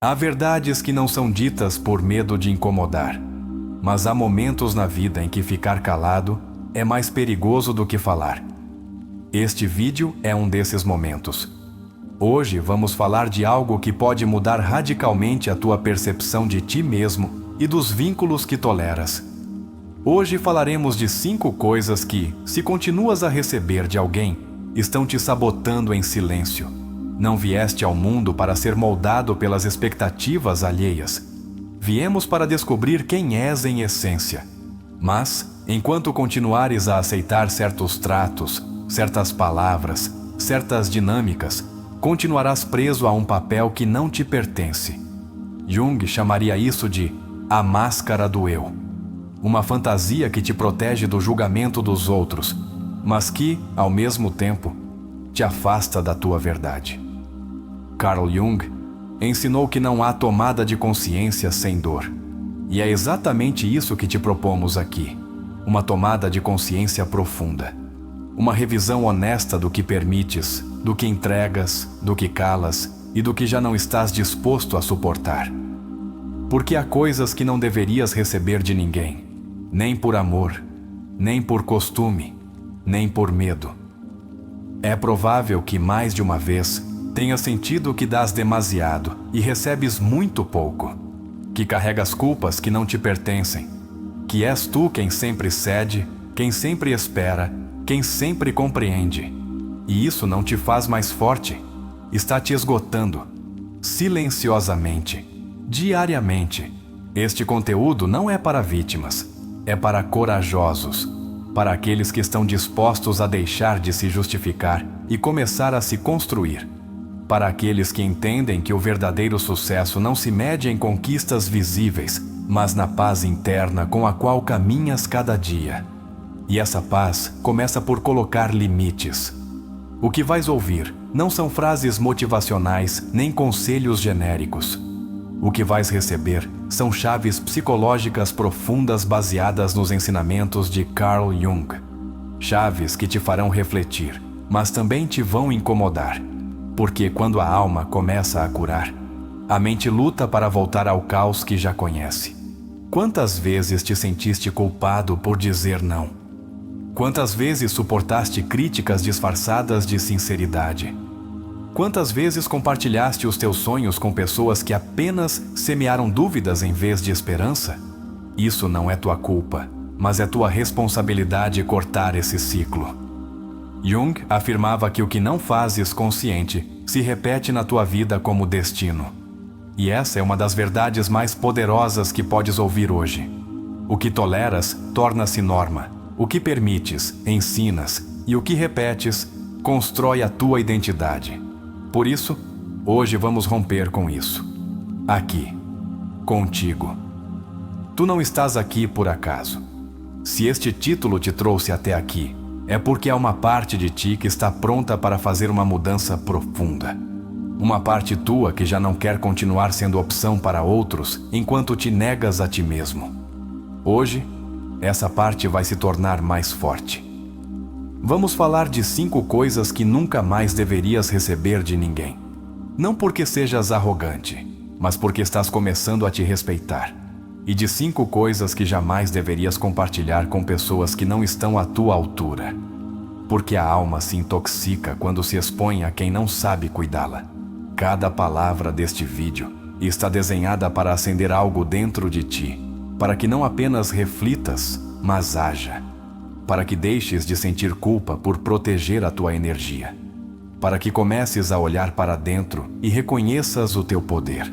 Há verdades que não são ditas por medo de incomodar, mas há momentos na vida em que ficar calado é mais perigoso do que falar. Este vídeo é um desses momentos. Hoje vamos falar de algo que pode mudar radicalmente a tua percepção de ti mesmo e dos vínculos que toleras. Hoje falaremos de 5 coisas que, se continuas a receber de alguém, estão te sabotando em silêncio. Não vieste ao mundo para ser moldado pelas expectativas alheias. Viemos para descobrir quem és em essência. Mas, enquanto continuares a aceitar certos tratos, certas palavras, certas dinâmicas, continuarás preso a um papel que não te pertence. Jung chamaria isso de a máscara do eu. Uma fantasia que te protege do julgamento dos outros, mas que, ao mesmo tempo, te afasta da tua verdade. Carl Jung ensinou que não há tomada de consciência sem dor. E é exatamente isso que te propomos aqui. Uma tomada de consciência profunda. Uma revisão honesta do que permites, do que entregas, do que calas e do que já não estás disposto a suportar. Porque há coisas que não deverias receber de ninguém, nem por amor, nem por costume, nem por medo. É provável que mais de uma vez tenhas sentido que dás demasiado e recebes muito pouco, que carregas culpas que não te pertencem, que és tu quem sempre cede, quem sempre espera, quem sempre compreende. E isso não te faz mais forte, está te esgotando, silenciosamente, diariamente. Este conteúdo não é para vítimas, é para corajosos, para aqueles que estão dispostos a deixar de se justificar e começar a se construir. Para aqueles que entendem que o verdadeiro sucesso não se mede em conquistas visíveis, mas na paz interna com a qual caminhas cada dia. E essa paz começa por colocar limites. O que vais ouvir não são frases motivacionais nem conselhos genéricos. O que vais receber são chaves psicológicas profundas baseadas nos ensinamentos de Carl Jung. Chaves que te farão refletir, mas também te vão incomodar. Porque quando a alma começa a curar, a mente luta para voltar ao caos que já conhece. Quantas vezes te sentiste culpado por dizer não? Quantas vezes suportaste críticas disfarçadas de sinceridade? Quantas vezes compartilhaste os teus sonhos com pessoas que apenas semearam dúvidas em vez de esperança? Isso não é tua culpa, mas é tua responsabilidade cortar esse ciclo. Jung afirmava que o que não fazes consciente se repete na tua vida como destino. E essa é uma das verdades mais poderosas que podes ouvir hoje. O que toleras torna-se norma. O que permites, ensinas. E o que repetes, constrói a tua identidade. Por isso, hoje vamos romper com isso. Aqui, contigo. Tu não estás aqui por acaso. Se este título te trouxe até aqui, é porque há uma parte de ti que está pronta para fazer uma mudança profunda. Uma parte tua que já não quer continuar sendo opção para outros enquanto te negas a ti mesmo. Hoje, essa parte vai se tornar mais forte. Vamos falar de 5 coisas que nunca mais deverias receber de ninguém. Não porque sejas arrogante, mas porque estás começando a te respeitar. E de 5 coisas que jamais deverias compartilhar com pessoas que não estão à tua altura. Porque a alma se intoxica quando se expõe a quem não sabe cuidá-la. Cada palavra deste vídeo está desenhada para acender algo dentro de ti, para que não apenas reflitas, mas haja. Para que deixes de sentir culpa por proteger a tua energia. Para que comeces a olhar para dentro e reconheças o teu poder.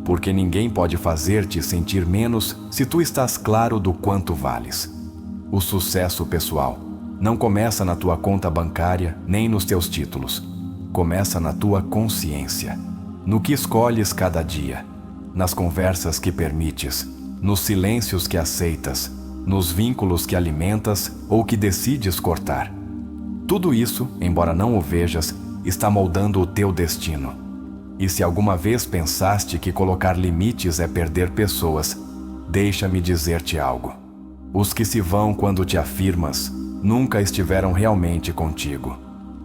Porque ninguém pode fazer-te sentir menos se tu estás claro do quanto vales. O sucesso pessoal não começa na tua conta bancária nem nos teus títulos. Começa na tua consciência, no que escolhes cada dia, nas conversas que permites, nos silêncios que aceitas, nos vínculos que alimentas ou que decides cortar. Tudo isso, embora não o vejas, está moldando o teu destino. E se alguma vez pensaste que colocar limites é perder pessoas, deixa-me dizer-te algo. Os que se vão quando te afirmas, nunca estiveram realmente contigo.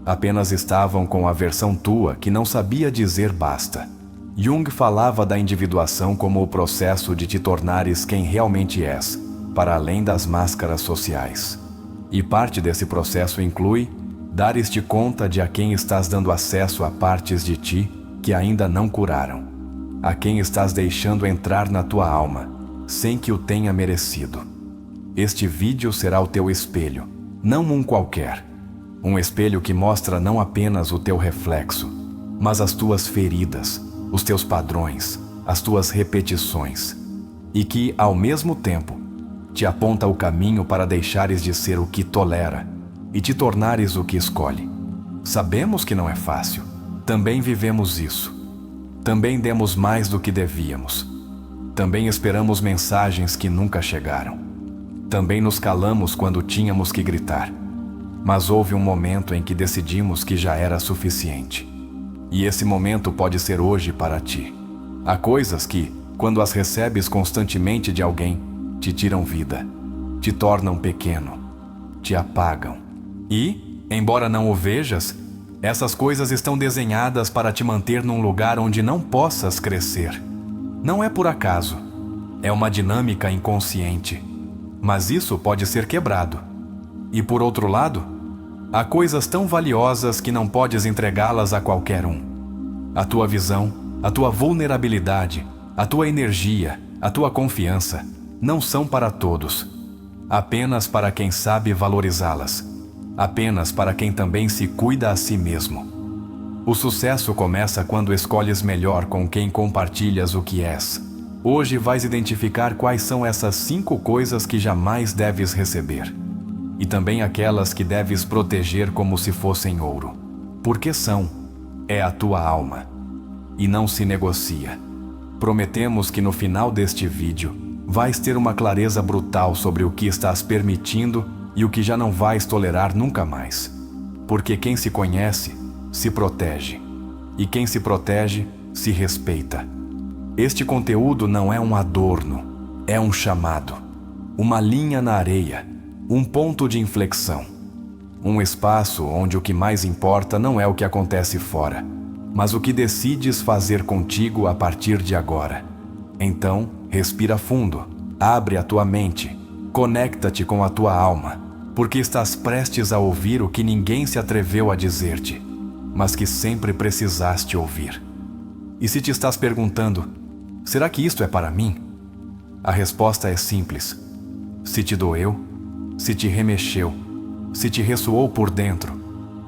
Apenas estavam com a versão tua que não sabia dizer basta. Jung falava da individuação como o processo de te tornares quem realmente és, para além das máscaras sociais. E parte desse processo inclui dares-te conta de a quem estás dando acesso a partes de ti que ainda não curaram, a quem estás deixando entrar na tua alma, sem que o tenha merecido. Este vídeo será o teu espelho, não um qualquer. Um espelho que mostra não apenas o teu reflexo, mas as tuas feridas, os teus padrões, as tuas repetições, e que, ao mesmo tempo, te aponta o caminho para deixares de ser o que tolera e te tornares o que escolhe. Sabemos que não é fácil. Também vivemos isso. Também demos mais do que devíamos. Também esperamos mensagens que nunca chegaram. Também nos calamos quando tínhamos que gritar. Mas houve um momento em que decidimos que já era suficiente. E esse momento pode ser hoje para ti. Há coisas que, quando as recebes constantemente de alguém, te tiram vida, te tornam pequeno, te apagam. E, embora não o vejas, essas coisas estão desenhadas para te manter num lugar onde não possas crescer. Não é por acaso, é uma dinâmica inconsciente. Mas isso pode ser quebrado. E por outro lado, há coisas tão valiosas que não podes entregá-las a qualquer um. A tua visão, a tua vulnerabilidade, a tua energia, a tua confiança não são para todos. Apenas para quem sabe valorizá-las. Apenas para quem também se cuida a si mesmo. O sucesso começa quando escolhes melhor com quem compartilhas o que és. Hoje vais identificar quais são essas 5 coisas que jamais deves receber. E também aquelas que deves proteger como se fossem ouro. Porque é a tua alma. E não se negocia. Prometemos que no final deste vídeo, vais ter uma clareza brutal sobre o que estás permitindo e o que já não vais tolerar nunca mais. Porque quem se conhece, se protege. E quem se protege, se respeita. Este conteúdo não é um adorno, é um chamado. Uma linha na areia, um ponto de inflexão. Um espaço onde o que mais importa não é o que acontece fora, mas o que decides fazer contigo a partir de agora. Então, respira fundo, abre a tua mente, conecta-te com a tua alma, porque estás prestes a ouvir o que ninguém se atreveu a dizer-te, mas que sempre precisaste ouvir. E se te estás perguntando, será que isto é para mim? A resposta é simples. Se te doeu, se te remexeu, se te ressoou por dentro,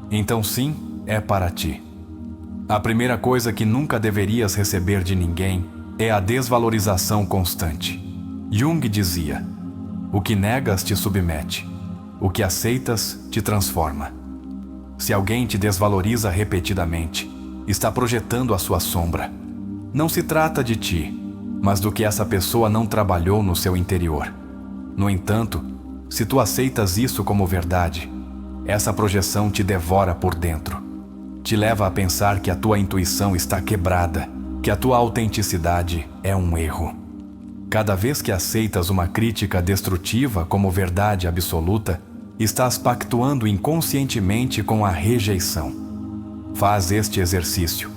então sim, é para ti. A primeira coisa que nunca deverias receber de ninguém é a desvalorização constante. Jung dizia: o que negas te submete, o que aceitas te transforma. Se alguém te desvaloriza repetidamente, está projetando a sua sombra. Não se trata de ti, mas do que essa pessoa não trabalhou no seu interior. No entanto, se tu aceitas isso como verdade, essa projeção te devora por dentro. Te leva a pensar que a tua intuição está quebrada, que a tua autenticidade é um erro. Cada vez que aceitas uma crítica destrutiva como verdade absoluta, estás pactuando inconscientemente com a rejeição. Faz este exercício.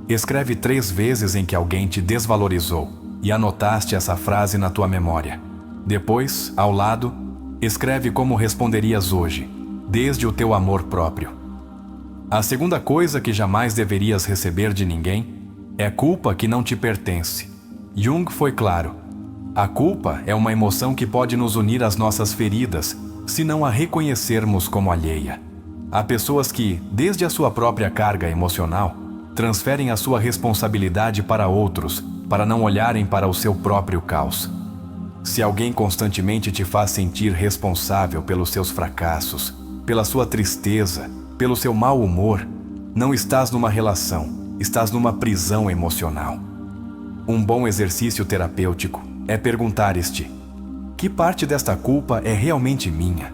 Escreve 3 vezes em que alguém te desvalorizou e anotaste essa frase na tua memória. Depois, ao lado, escreve como responderias hoje, desde o teu amor próprio. A segunda coisa que jamais deverias receber de ninguém é culpa que não te pertence. Jung foi claro. A culpa é uma emoção que pode nos unir às nossas feridas, se não a reconhecermos como alheia. Há pessoas que, desde a sua própria carga emocional, transferem a sua responsabilidade para outros, para não olharem para o seu próprio caos. Se alguém constantemente te faz sentir responsável pelos seus fracassos, pela sua tristeza, pelo seu mau humor, não estás numa relação, estás numa prisão emocional. Um bom exercício terapêutico é perguntares-te: que parte desta culpa é realmente minha?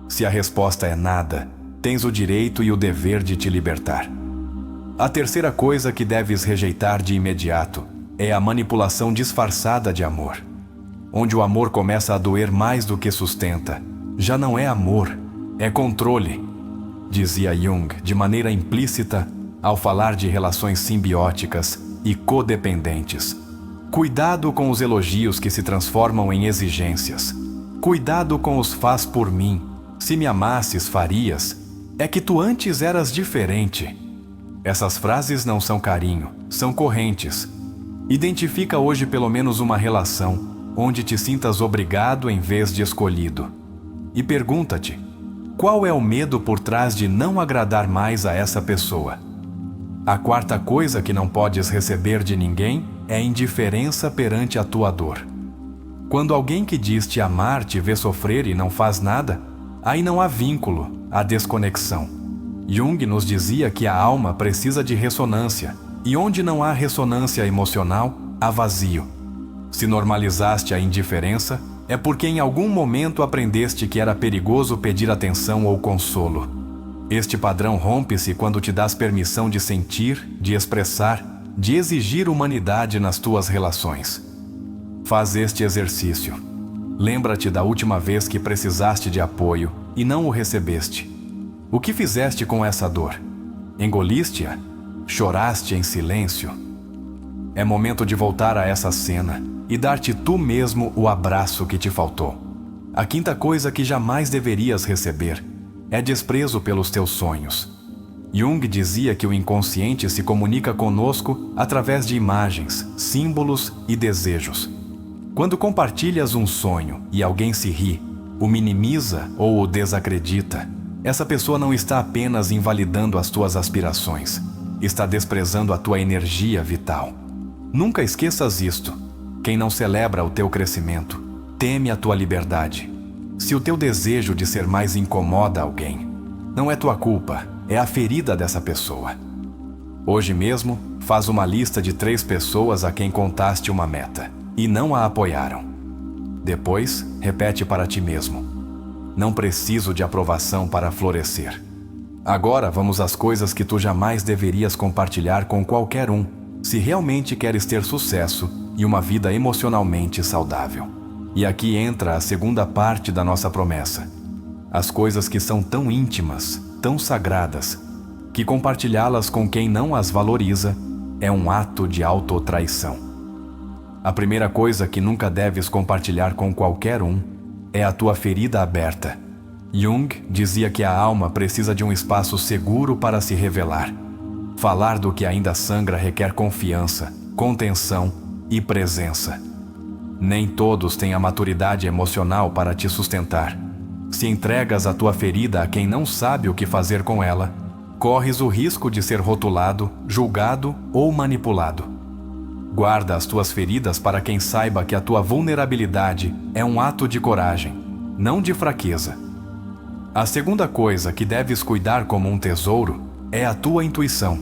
Se a resposta é nada, tens o direito e o dever de te libertar. A terceira coisa que deves rejeitar de imediato é a manipulação disfarçada de amor. Onde o amor começa a doer mais do que sustenta, já não é amor, é controle, dizia Jung de maneira implícita ao falar de relações simbióticas e codependentes. Cuidado com os elogios que se transformam em exigências. Cuidado com os faz por mim. Se me amasses, farias. É que tu antes eras diferente. Essas frases não são carinho, são correntes. Identifica hoje pelo menos uma relação onde te sintas obrigado em vez de escolhido. E pergunta-te: qual é o medo por trás de não agradar mais a essa pessoa? A quarta coisa que não podes receber de ninguém é indiferença perante a tua dor. Quando alguém que diz te amar te vê sofrer e não faz nada, aí não há vínculo, há desconexão. Jung nos dizia que a alma precisa de ressonância, e onde não há ressonância emocional, há vazio. Se normalizaste a indiferença, é porque em algum momento aprendeste que era perigoso pedir atenção ou consolo. Este padrão rompe-se quando te dás permissão de sentir, de expressar, de exigir humanidade nas tuas relações. Faz este exercício. Lembra-te da última vez que precisaste de apoio e não o recebeste. O que fizeste com essa dor? Engoliste-a? Choraste em silêncio? É momento de voltar a essa cena e dar-te tu mesmo o abraço que te faltou. A quinta coisa que jamais deverias receber é desprezo pelos teus sonhos. Jung dizia que o inconsciente se comunica conosco através de imagens, símbolos e desejos. Quando compartilhas um sonho e alguém se ri, o minimiza ou o desacredita, essa pessoa não está apenas invalidando as tuas aspirações, está desprezando a tua energia vital. Nunca esqueças isto. Quem não celebra o teu crescimento, teme a tua liberdade. Se o teu desejo de ser mais incomoda alguém, não é tua culpa, é a ferida dessa pessoa. Hoje mesmo, faz uma lista de 3 pessoas a quem contaste uma meta e não a apoiaram. Depois, repete para ti mesmo: não preciso de aprovação para florescer. Agora vamos às coisas que tu jamais deverias compartilhar com qualquer um, se realmente queres ter sucesso e uma vida emocionalmente saudável. E aqui entra a segunda parte da nossa promessa. As coisas que são tão íntimas, tão sagradas, que compartilhá-las com quem não as valoriza é um ato de autotraição. A primeira coisa que nunca deves compartilhar com qualquer um é a tua ferida aberta. Jung dizia que a alma precisa de um espaço seguro para se revelar. Falar do que ainda sangra requer confiança, contenção e presença. Nem todos têm a maturidade emocional para te sustentar. Se entregas a tua ferida a quem não sabe o que fazer com ela, corres o risco de ser rotulado, julgado ou manipulado. Guarda as tuas feridas para quem saiba que a tua vulnerabilidade é um ato de coragem, não de fraqueza. A segunda coisa que deves cuidar como um tesouro é a tua intuição.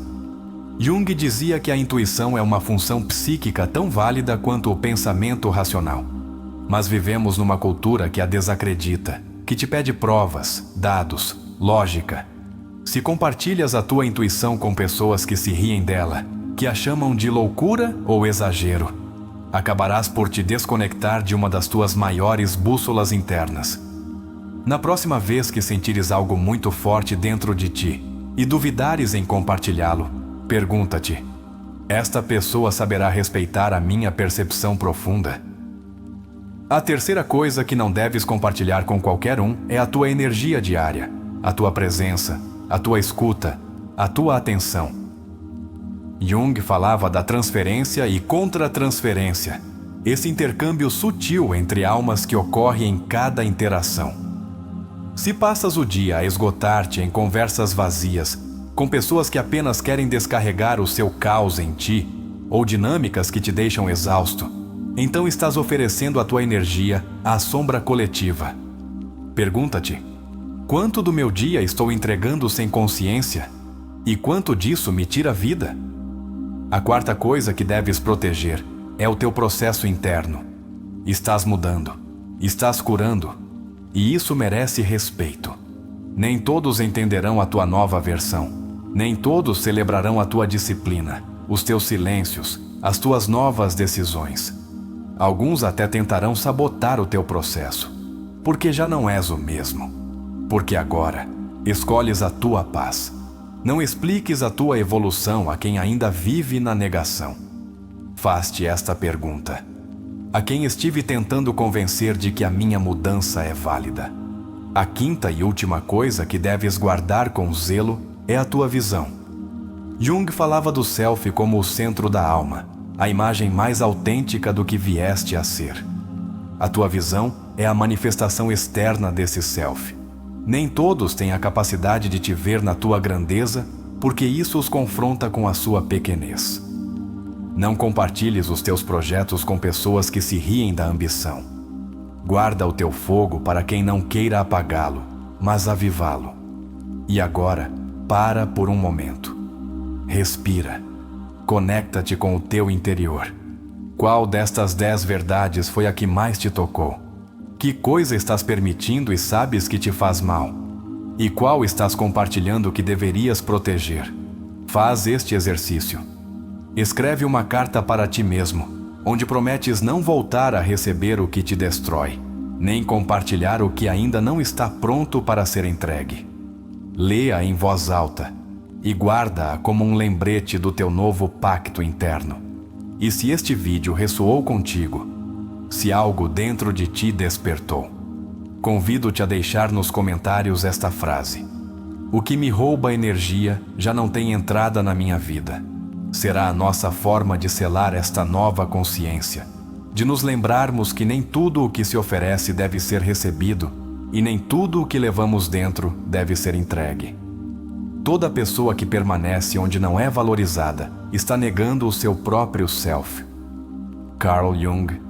Jung dizia que a intuição é uma função psíquica tão válida quanto o pensamento racional. Mas vivemos numa cultura que a desacredita, que te pede provas, dados, lógica. Se compartilhas a tua intuição com pessoas que se riem dela, que a chamam de loucura ou exagero, acabarás por te desconectar de uma das tuas maiores bússolas internas. Na próxima vez que sentires algo muito forte dentro de ti e duvidares em compartilhá-lo, pergunta-te: esta pessoa saberá respeitar a minha percepção profunda? A terceira coisa que não deves compartilhar com qualquer um é a tua energia diária, a tua presença, a tua escuta, a tua atenção. Jung falava da transferência e contra-transferência, esse intercâmbio sutil entre almas que ocorre em cada interação. Se passas o dia a esgotar-te em conversas vazias, com pessoas que apenas querem descarregar o seu caos em ti, ou dinâmicas que te deixam exausto, então estás oferecendo a tua energia à sombra coletiva. Pergunta-te: quanto do meu dia estou entregando sem consciência? E quanto disso me tira a vida? A quarta coisa que deves proteger é o teu processo interno. Estás mudando, estás curando, e isso merece respeito. Nem todos entenderão a tua nova versão. Nem todos celebrarão a tua disciplina, os teus silêncios, as tuas novas decisões. Alguns até tentarão sabotar o teu processo, porque já não és o mesmo. Porque agora escolhes a tua paz. Não expliques a tua evolução a quem ainda vive na negação. faz-te esta pergunta: a quem estive tentando convencer de que a minha mudança é válida. A quinta e última coisa que deves guardar com zelo é a tua visão. Jung falava do self como o centro da alma, a imagem mais autêntica do que vieste a ser. A tua visão é a manifestação externa desse self. Nem todos têm a capacidade de te ver na tua grandeza, porque isso os confronta com a sua pequenez. Não compartilhes os teus projetos com pessoas que se riem da ambição. Guarda o teu fogo para quem não queira apagá-lo, mas avivá-lo. E agora, para por um momento. Respira. Conecta-te com o teu interior. Qual destas 10 verdades foi a que mais te tocou? Que coisa estás permitindo e sabes que te faz mal? E qual estás compartilhando que deverias proteger? Faz este exercício. Escreve uma carta para ti mesmo, onde prometes não voltar a receber o que te destrói, nem compartilhar o que ainda não está pronto para ser entregue. Lê-a em voz alta e guarda-a como um lembrete do teu novo pacto interno. E se este vídeo ressoou contigo, se algo dentro de ti despertou, convido-te a deixar nos comentários esta frase: o que me rouba energia já não tem entrada na minha vida. Será a nossa forma de selar esta nova consciência, de nos lembrarmos que nem tudo o que se oferece deve ser recebido e nem tudo o que levamos dentro deve ser entregue. Toda pessoa que permanece onde não é valorizada está negando o seu próprio self. Carl Jung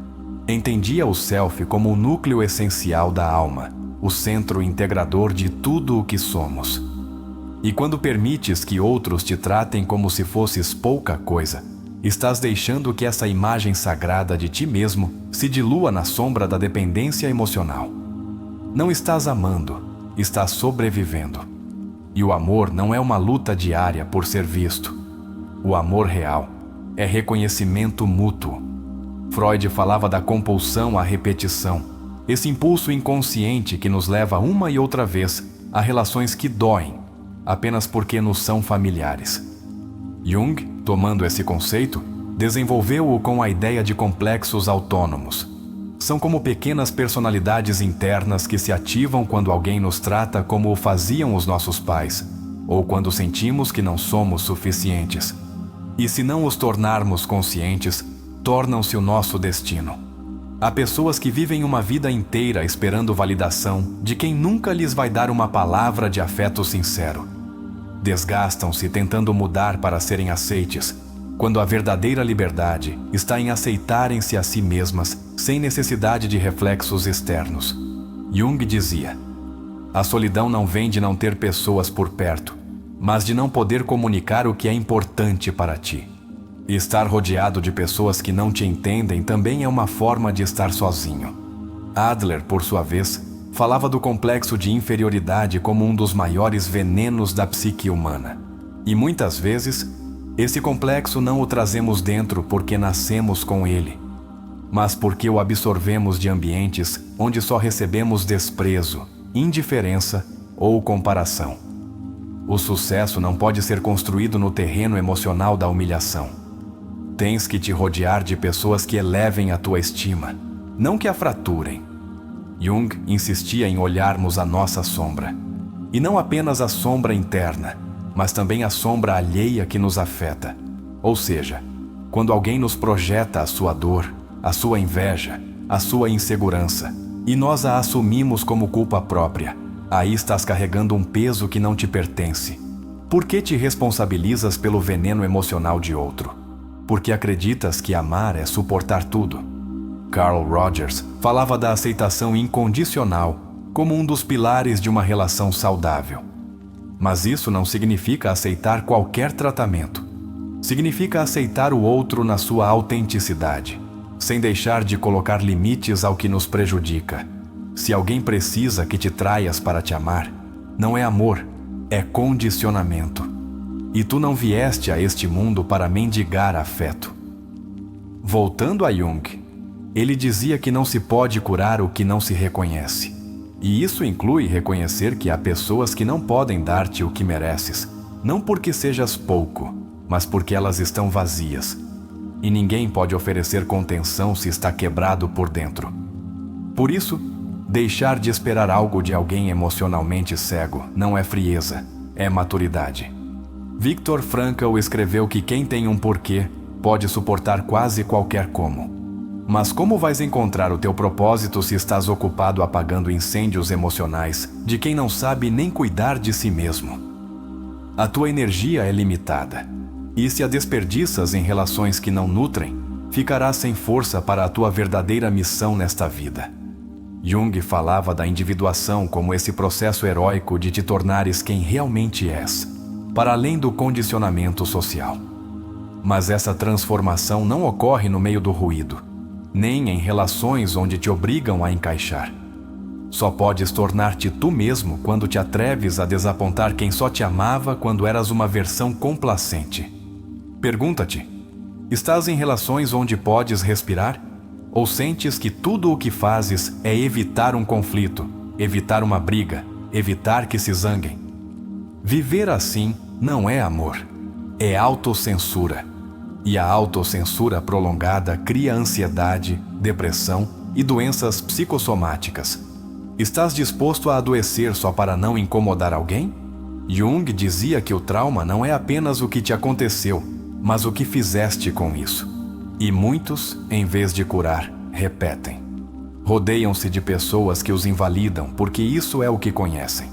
entendia o self como o núcleo essencial da alma, o centro integrador de tudo o que somos. E quando permites que outros te tratem como se fosses pouca coisa, estás deixando que essa imagem sagrada de ti mesmo se dilua na sombra da dependência emocional. Não estás amando, estás sobrevivendo. E o amor não é uma luta diária por ser visto. O amor real é reconhecimento mútuo. Freud falava da compulsão à repetição, esse impulso inconsciente que nos leva uma e outra vez a relações que doem, apenas porque nos são familiares. Jung, tomando esse conceito, desenvolveu-o com a ideia de complexos autônomos. São como pequenas personalidades internas que se ativam quando alguém nos trata como o faziam os nossos pais, ou quando sentimos que não somos suficientes. E se não os tornarmos conscientes, tornam-se o nosso destino. Há pessoas que vivem uma vida inteira esperando validação de quem nunca lhes vai dar uma palavra de afeto sincero. Desgastam-se tentando mudar para serem aceites, quando a verdadeira liberdade está em aceitarem-se a si mesmas sem necessidade de reflexos externos. Jung dizia: a solidão não vem de não ter pessoas por perto, mas de não poder comunicar o que é importante para ti. E estar rodeado de pessoas que não te entendem também é uma forma de estar sozinho. Adler, por sua vez, falava do complexo de inferioridade como um dos maiores venenos da psique humana. E muitas vezes, esse complexo não o trazemos dentro porque nascemos com ele, mas porque o absorvemos de ambientes onde só recebemos desprezo, indiferença ou comparação. O sucesso não pode ser construído no terreno emocional da humilhação. Tens que te rodear de pessoas que elevem a tua estima, não que a fraturem. Jung insistia em olharmos a nossa sombra. E não apenas a sombra interna, mas também a sombra alheia que nos afeta. Ou seja, quando alguém nos projeta a sua dor, a sua inveja, a sua insegurança, e nós a assumimos como culpa própria, aí estás carregando um peso que não te pertence. Por que te responsabilizas pelo veneno emocional de outro? Porque acreditas que amar é suportar tudo. Carl Rogers falava da aceitação incondicional como um dos pilares de uma relação saudável. Mas isso não significa aceitar qualquer tratamento. Significa aceitar o outro na sua autenticidade, sem deixar de colocar limites ao que nos prejudica. Se alguém precisa que te traias para te amar, não é amor, é condicionamento. E tu não vieste a este mundo para mendigar afeto. Voltando a Jung, ele dizia que não se pode curar o que não se reconhece. E isso inclui reconhecer que há pessoas que não podem dar-te o que mereces, não porque sejas pouco, mas porque elas estão vazias. e ninguém pode oferecer contenção se está quebrado por dentro. Por isso, deixar de esperar algo de alguém emocionalmente cego não é frieza, é maturidade. Viktor Frankl escreveu que quem tem um porquê pode suportar quase qualquer como. Mas como vais encontrar o teu propósito se estás ocupado apagando incêndios emocionais de quem não sabe nem cuidar de si mesmo? A tua energia é limitada, e se a desperdiças em relações que não nutrem, ficarás sem força para a tua verdadeira missão nesta vida. Jung falava da individuação como esse processo heróico de te tornares quem realmente és, para além do condicionamento social. Mas essa transformação não ocorre no meio do ruído, nem em relações onde te obrigam a encaixar. Só podes tornar-te tu mesmo quando te atreves a desapontar quem só te amava quando eras uma versão complacente. Pergunta-te: estás em relações onde podes respirar? Ou sentes que tudo o que fazes é evitar um conflito, evitar uma briga, evitar que se zanguem? Viver assim não é amor, é autocensura. E a autocensura prolongada cria ansiedade, depressão e doenças psicossomáticas. Estás disposto a adoecer só para não incomodar alguém? Jung dizia que o trauma não é apenas o que te aconteceu, mas o que fizeste com isso. E muitos, em vez de curar, repetem. Rodeiam-se de pessoas que os invalidam porque isso é o que conhecem.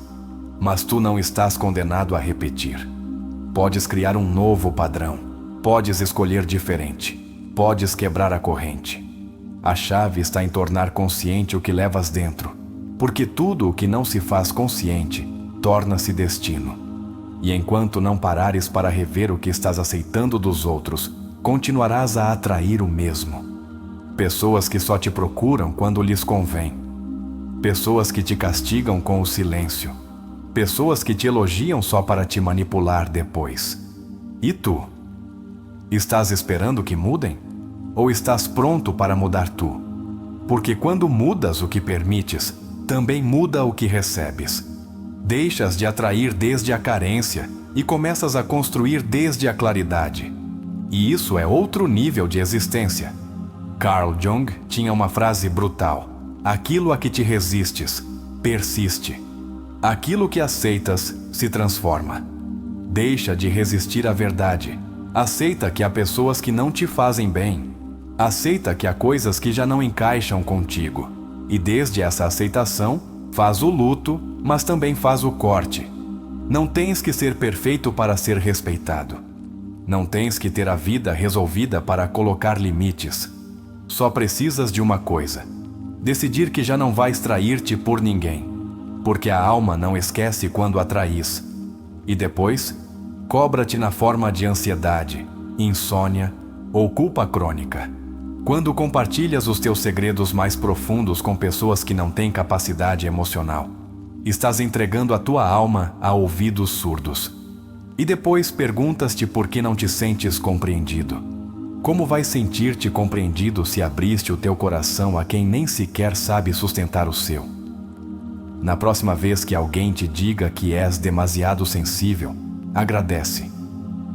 Mas tu não estás condenado a repetir. Podes criar um novo padrão. Podes escolher diferente. Podes quebrar a corrente. A chave está em tornar consciente o que levas dentro, porque tudo o que não se faz consciente torna-se destino. E enquanto não parares para rever o que estás aceitando dos outros, continuarás a atrair o mesmo. Pessoas que só te procuram quando lhes convém. Pessoas que te castigam com o silêncio. Pessoas que te elogiam só para te manipular depois. E tu? Estás esperando que mudem? Ou estás pronto para mudar tu? Porque quando mudas o que permites, também muda o que recebes. Deixas de atrair desde a carência e começas a construir desde a claridade. E isso é outro nível de existência. Carl Jung tinha uma frase brutal: aquilo a que te resistes, persiste. Aquilo que aceitas se transforma. Deixa de resistir à verdade. Aceita que há pessoas que não te fazem bem. Aceita que há coisas que já não encaixam contigo. E desde essa aceitação, faz o luto, mas também faz o corte. Não tens que ser perfeito para ser respeitado. Não tens que ter a vida resolvida para colocar limites. Só precisas de uma coisa: decidir que já não vais trair-te por ninguém. Porque a alma não esquece quando a traís. E depois, cobra-te na forma de ansiedade, insônia ou culpa crônica. Quando compartilhas os teus segredos mais profundos com pessoas que não têm capacidade emocional, estás entregando a tua alma a ouvidos surdos. E depois perguntas-te por que não te sentes compreendido. Como vais sentir-te compreendido se abriste o teu coração a quem nem sequer sabe sustentar o seu? Na próxima vez que alguém te diga que és demasiado sensível, agradece,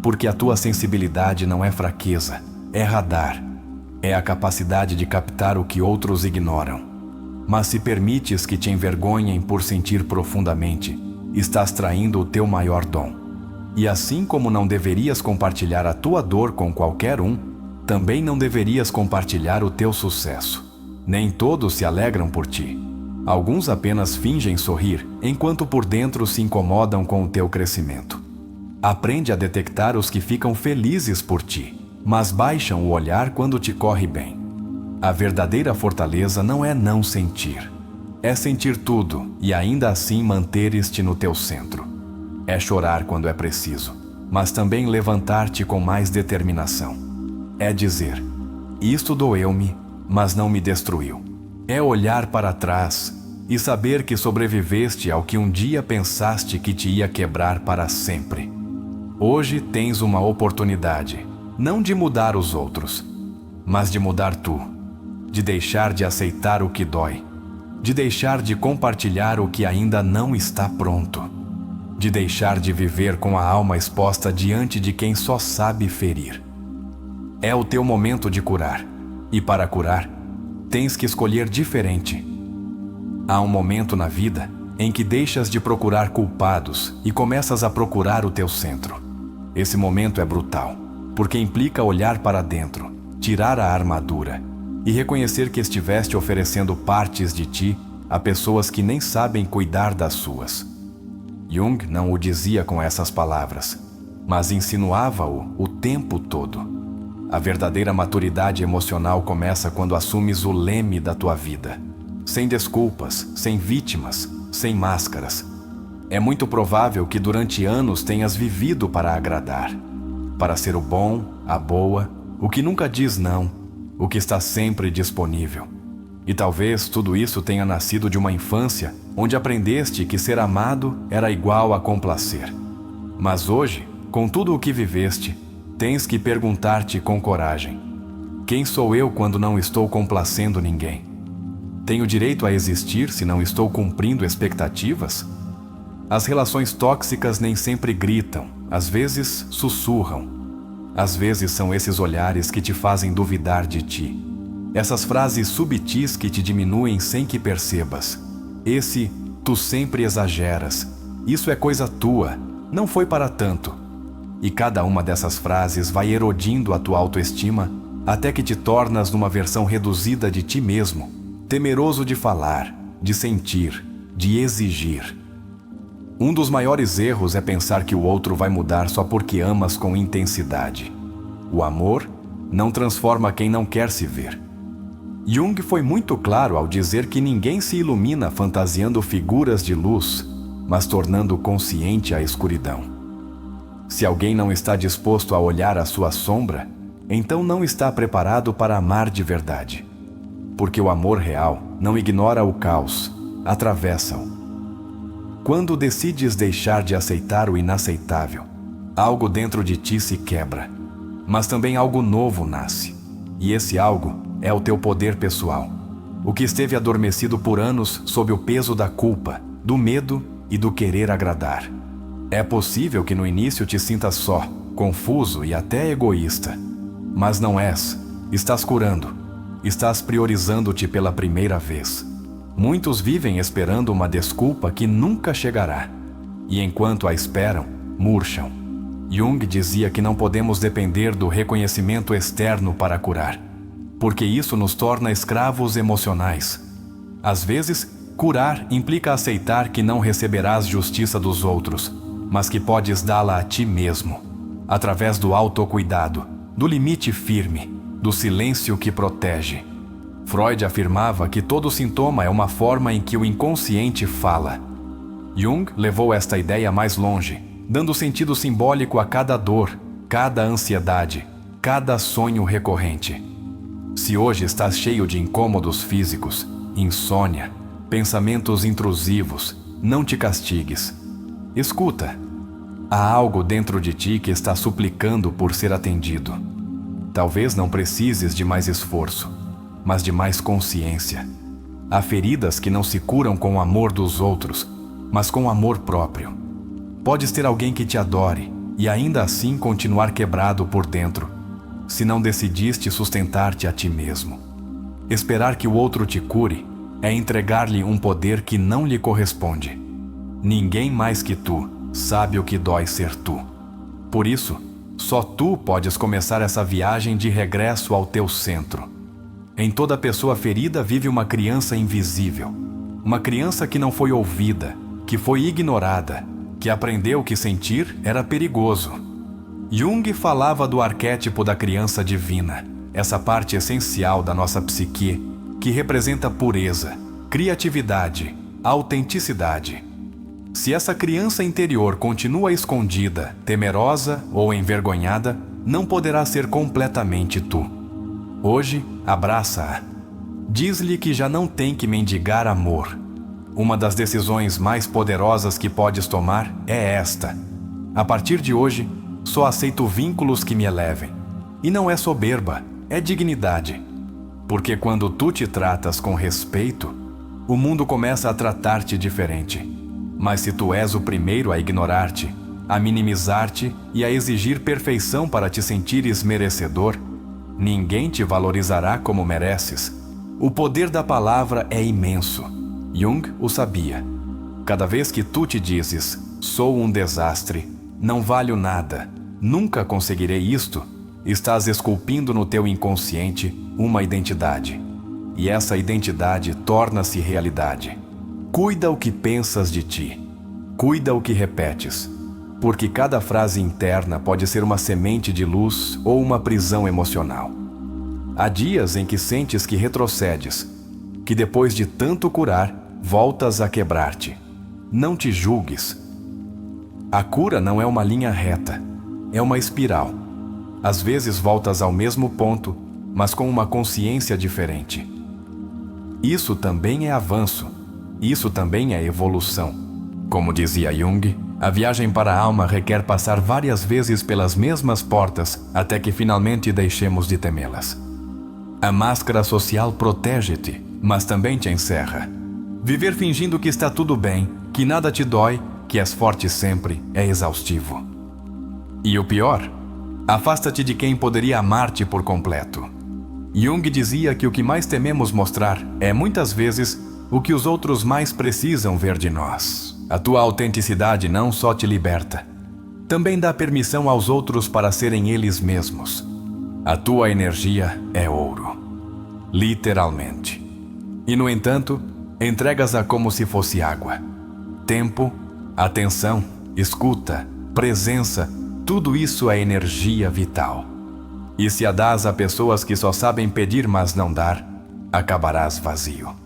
porque a tua sensibilidade não é fraqueza, é radar, é a capacidade de captar o que outros ignoram. Mas se permites que te envergonhem por sentir profundamente, estás traindo o teu maior dom. E assim como não deverias compartilhar a tua dor com qualquer um, também não deverias compartilhar o teu sucesso. Nem todos se alegram por ti. Alguns apenas fingem sorrir, enquanto por dentro se incomodam com o teu crescimento. Aprende a detectar os que ficam felizes por ti, mas baixam o olhar quando te corre bem. A verdadeira fortaleza não é não sentir. É sentir tudo e ainda assim manteres-te no teu centro. É chorar quando é preciso, mas também levantar-te com mais determinação. É dizer: isto doeu-me, mas não me destruiu. É olhar para trás e saber que sobreviveste ao que um dia pensaste que te ia quebrar para sempre. Hoje tens uma oportunidade, não de mudar os outros, mas de mudar tu, de deixar de aceitar o que dói, de deixar de compartilhar o que ainda não está pronto, de deixar de viver com a alma exposta diante de quem só sabe ferir. É o teu momento de curar. E para curar, tens que escolher diferente. Há um momento na vida em que deixas de procurar culpados e começas a procurar o teu centro. Esse momento é brutal, porque implica olhar para dentro, tirar a armadura e reconhecer que estiveste oferecendo partes de ti a pessoas que nem sabem cuidar das suas. Jung não o dizia com essas palavras, mas insinuava-o o tempo todo. A verdadeira maturidade emocional começa quando assumes o leme da tua vida, sem desculpas, sem vítimas, sem máscaras. É muito provável que durante anos tenhas vivido para agradar, para ser o bom, a boa, o que nunca diz não, o que está sempre disponível. E talvez tudo isso tenha nascido de uma infância onde aprendeste que ser amado era igual a complacer. Mas hoje, com tudo o que viveste, tens que perguntar-te com coragem: quem sou eu quando não estou complacendo ninguém? Tenho direito a existir se não estou cumprindo expectativas? As relações tóxicas nem sempre gritam, às vezes sussurram. Às vezes são esses olhares que te fazem duvidar de ti. Essas frases subtis que te diminuem sem que percebas. Esse "tu sempre exageras", isso é coisa tua, não foi para tanto. E cada uma dessas frases vai erodindo a tua autoestima até que te tornas numa versão reduzida de ti mesmo, temeroso de falar, de sentir, de exigir. Um dos maiores erros é pensar que o outro vai mudar só porque amas com intensidade. O amor não transforma quem não quer se ver. Jung foi muito claro ao dizer que ninguém se ilumina fantasiando figuras de luz, mas tornando consciente a escuridão. Se alguém não está disposto a olhar a sua sombra, então não está preparado para amar de verdade. Porque o amor real não ignora o caos, atravessa-o. Quando decides deixar de aceitar o inaceitável, algo dentro de ti se quebra, mas também algo novo nasce. E esse algo é o teu poder pessoal, o que esteve adormecido por anos sob o peso da culpa, do medo e do querer agradar. É possível que no início te sintas só, confuso e até egoísta. Mas não és. Estás curando. Estás priorizando-te pela primeira vez. Muitos vivem esperando uma desculpa que nunca chegará. E enquanto a esperam, murcham. Jung dizia que não podemos depender do reconhecimento externo para curar, porque isso nos torna escravos emocionais. Às vezes, curar implica aceitar que não receberás justiça dos outros, mas que podes dá-la a ti mesmo, através do autocuidado, do limite firme, do silêncio que protege. Freud afirmava que todo sintoma é uma forma em que o inconsciente fala. Jung levou esta ideia mais longe, dando sentido simbólico a cada dor, cada ansiedade, cada sonho recorrente. Se hoje estás cheio de incômodos físicos, insônia, pensamentos intrusivos, não te castigues. Escuta. Há algo dentro de ti que está suplicando por ser atendido. Talvez não precises de mais esforço, mas de mais consciência. Há feridas que não se curam com o amor dos outros, mas com o amor próprio. Podes ter alguém que te adore e ainda assim continuar quebrado por dentro, se não decidiste sustentar-te a ti mesmo. Esperar que o outro te cure é entregar-lhe um poder que não lhe corresponde. Ninguém mais que tu sabe o que dói ser tu. Por isso, só tu podes começar essa viagem de regresso ao teu centro. Em toda pessoa ferida vive uma criança invisível. Uma criança que não foi ouvida, que foi ignorada, que aprendeu que sentir era perigoso. Jung falava do arquétipo da criança divina, essa parte essencial da nossa psique, que representa pureza, criatividade, autenticidade. Se essa criança interior continua escondida, temerosa ou envergonhada, não poderá ser completamente tu. Hoje, abraça-a. Diz-lhe que já não tem que mendigar amor. Uma das decisões mais poderosas que podes tomar é esta. A partir de hoje, só aceito vínculos que me elevem. E não é soberba, é dignidade. Porque quando tu te tratas com respeito, o mundo começa a tratar-te diferente. Mas se tu és o primeiro a ignorar-te, a minimizar-te e a exigir perfeição para te sentires merecedor, ninguém te valorizará como mereces. O poder da palavra é imenso. Jung o sabia. Cada vez que tu te dizes, sou um desastre, não valho nada, nunca conseguirei isto, estás esculpindo no teu inconsciente uma identidade. E essa identidade torna-se realidade. Cuida o que pensas de ti. Cuida o que repetes. Porque cada frase interna pode ser uma semente de luz ou uma prisão emocional. Há dias em que sentes que retrocedes, que depois de tanto curar, voltas a quebrar-te. Não te julgues. A cura não é uma linha reta, é uma espiral. Às vezes voltas ao mesmo ponto, mas com uma consciência diferente. Isso também é avanço, isso também é evolução. Como dizia Jung, a viagem para a alma requer passar várias vezes pelas mesmas portas até que finalmente deixemos de temê-las. A máscara social protege-te, mas também te encerra. Viver fingindo que está tudo bem, que nada te dói, que és forte sempre, é exaustivo. E o pior, afasta-te de quem poderia amar-te por completo. Jung dizia que o que mais tememos mostrar é, muitas vezes, o que os outros mais precisam ver de nós. A tua autenticidade não só te liberta, também dá permissão aos outros para serem eles mesmos. A tua energia é ouro. Literalmente. E, no entanto, entregas-a como se fosse água. Tempo, atenção, escuta, presença, tudo isso é energia vital. E se a dás a pessoas que só sabem pedir mas não dar, acabarás vazio.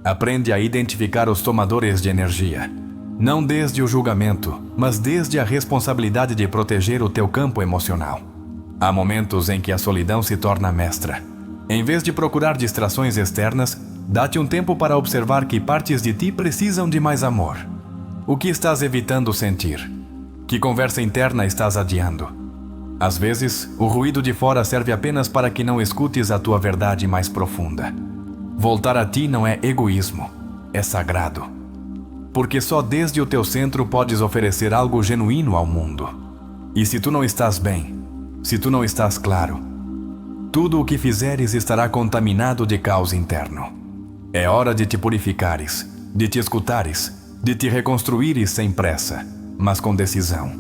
Aprende a identificar os tomadores de energia. Não desde o julgamento, mas desde a responsabilidade de proteger o teu campo emocional. Há momentos em que a solidão se torna mestra. Em vez de procurar distrações externas, dá-te um tempo para observar que partes de ti precisam de mais amor. O que estás evitando sentir? Que conversa interna estás adiando? Às vezes, o ruído de fora serve apenas para que não escutes a tua verdade mais profunda. Voltar a ti não é egoísmo, é sagrado. Porque só desde o teu centro podes oferecer algo genuíno ao mundo. E se tu não estás bem, se tu não estás claro, tudo o que fizeres estará contaminado de caos interno. É hora de te purificares, de te escutares, de te reconstruires sem pressa, mas com decisão.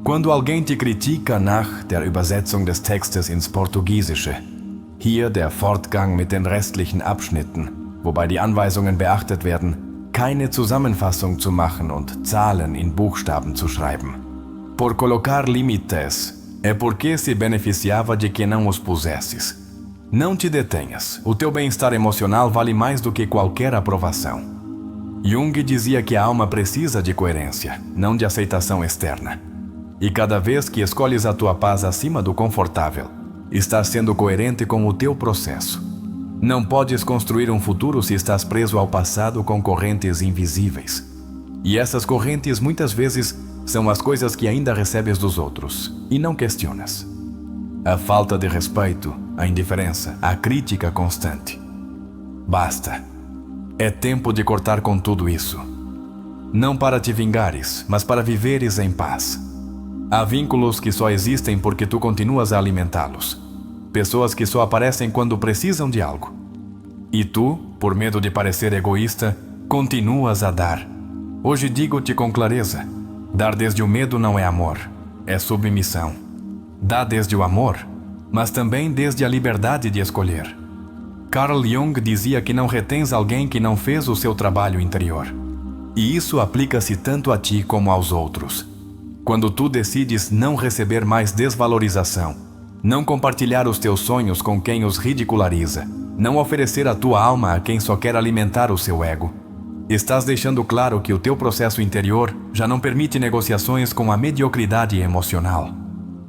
Quando alguém te critica nach der Übersetzung des Textes ins Portugiesische, hier der Fortgang mit den restlichen Abschnitten, wobei die Anweisungen beachtet werden, keine Zusammenfassung zu machen und Zahlen in Buchstaben zu schreiben. Por colocar limites, é porque se beneficiava de que não os pusesses. Não te detenhas, o teu bem-estar emocional vale mais do que qualquer aprovação. Jung dizia que a alma precisa de coerência, não de aceitação externa. E cada vez que escolhes a tua paz acima do confortável, estás sendo coerente com o teu processo. Não podes construir um futuro se estás preso ao passado com correntes invisíveis. E essas correntes muitas vezes são as coisas que ainda recebes dos outros e não questionas. A falta de respeito, a indiferença, a crítica constante. Basta. É tempo de cortar com tudo isso. Não para te vingares, mas para viveres em paz. Há vínculos que só existem porque tu continuas a alimentá-los. Pessoas que só aparecem quando precisam de algo. E tu, por medo de parecer egoísta, continuas a dar. Hoje digo-te com clareza, dar desde o medo não é amor, é submissão. Dá desde o amor, mas também desde a liberdade de escolher. Carl Jung dizia que não retens alguém que não fez o seu trabalho interior. E isso aplica-se tanto a ti como aos outros. Quando tu decides não receber mais desvalorização, não compartilhar os teus sonhos com quem os ridiculariza, não oferecer a tua alma a quem só quer alimentar o seu ego, estás deixando claro que o teu processo interior já não permite negociações com a mediocridade emocional.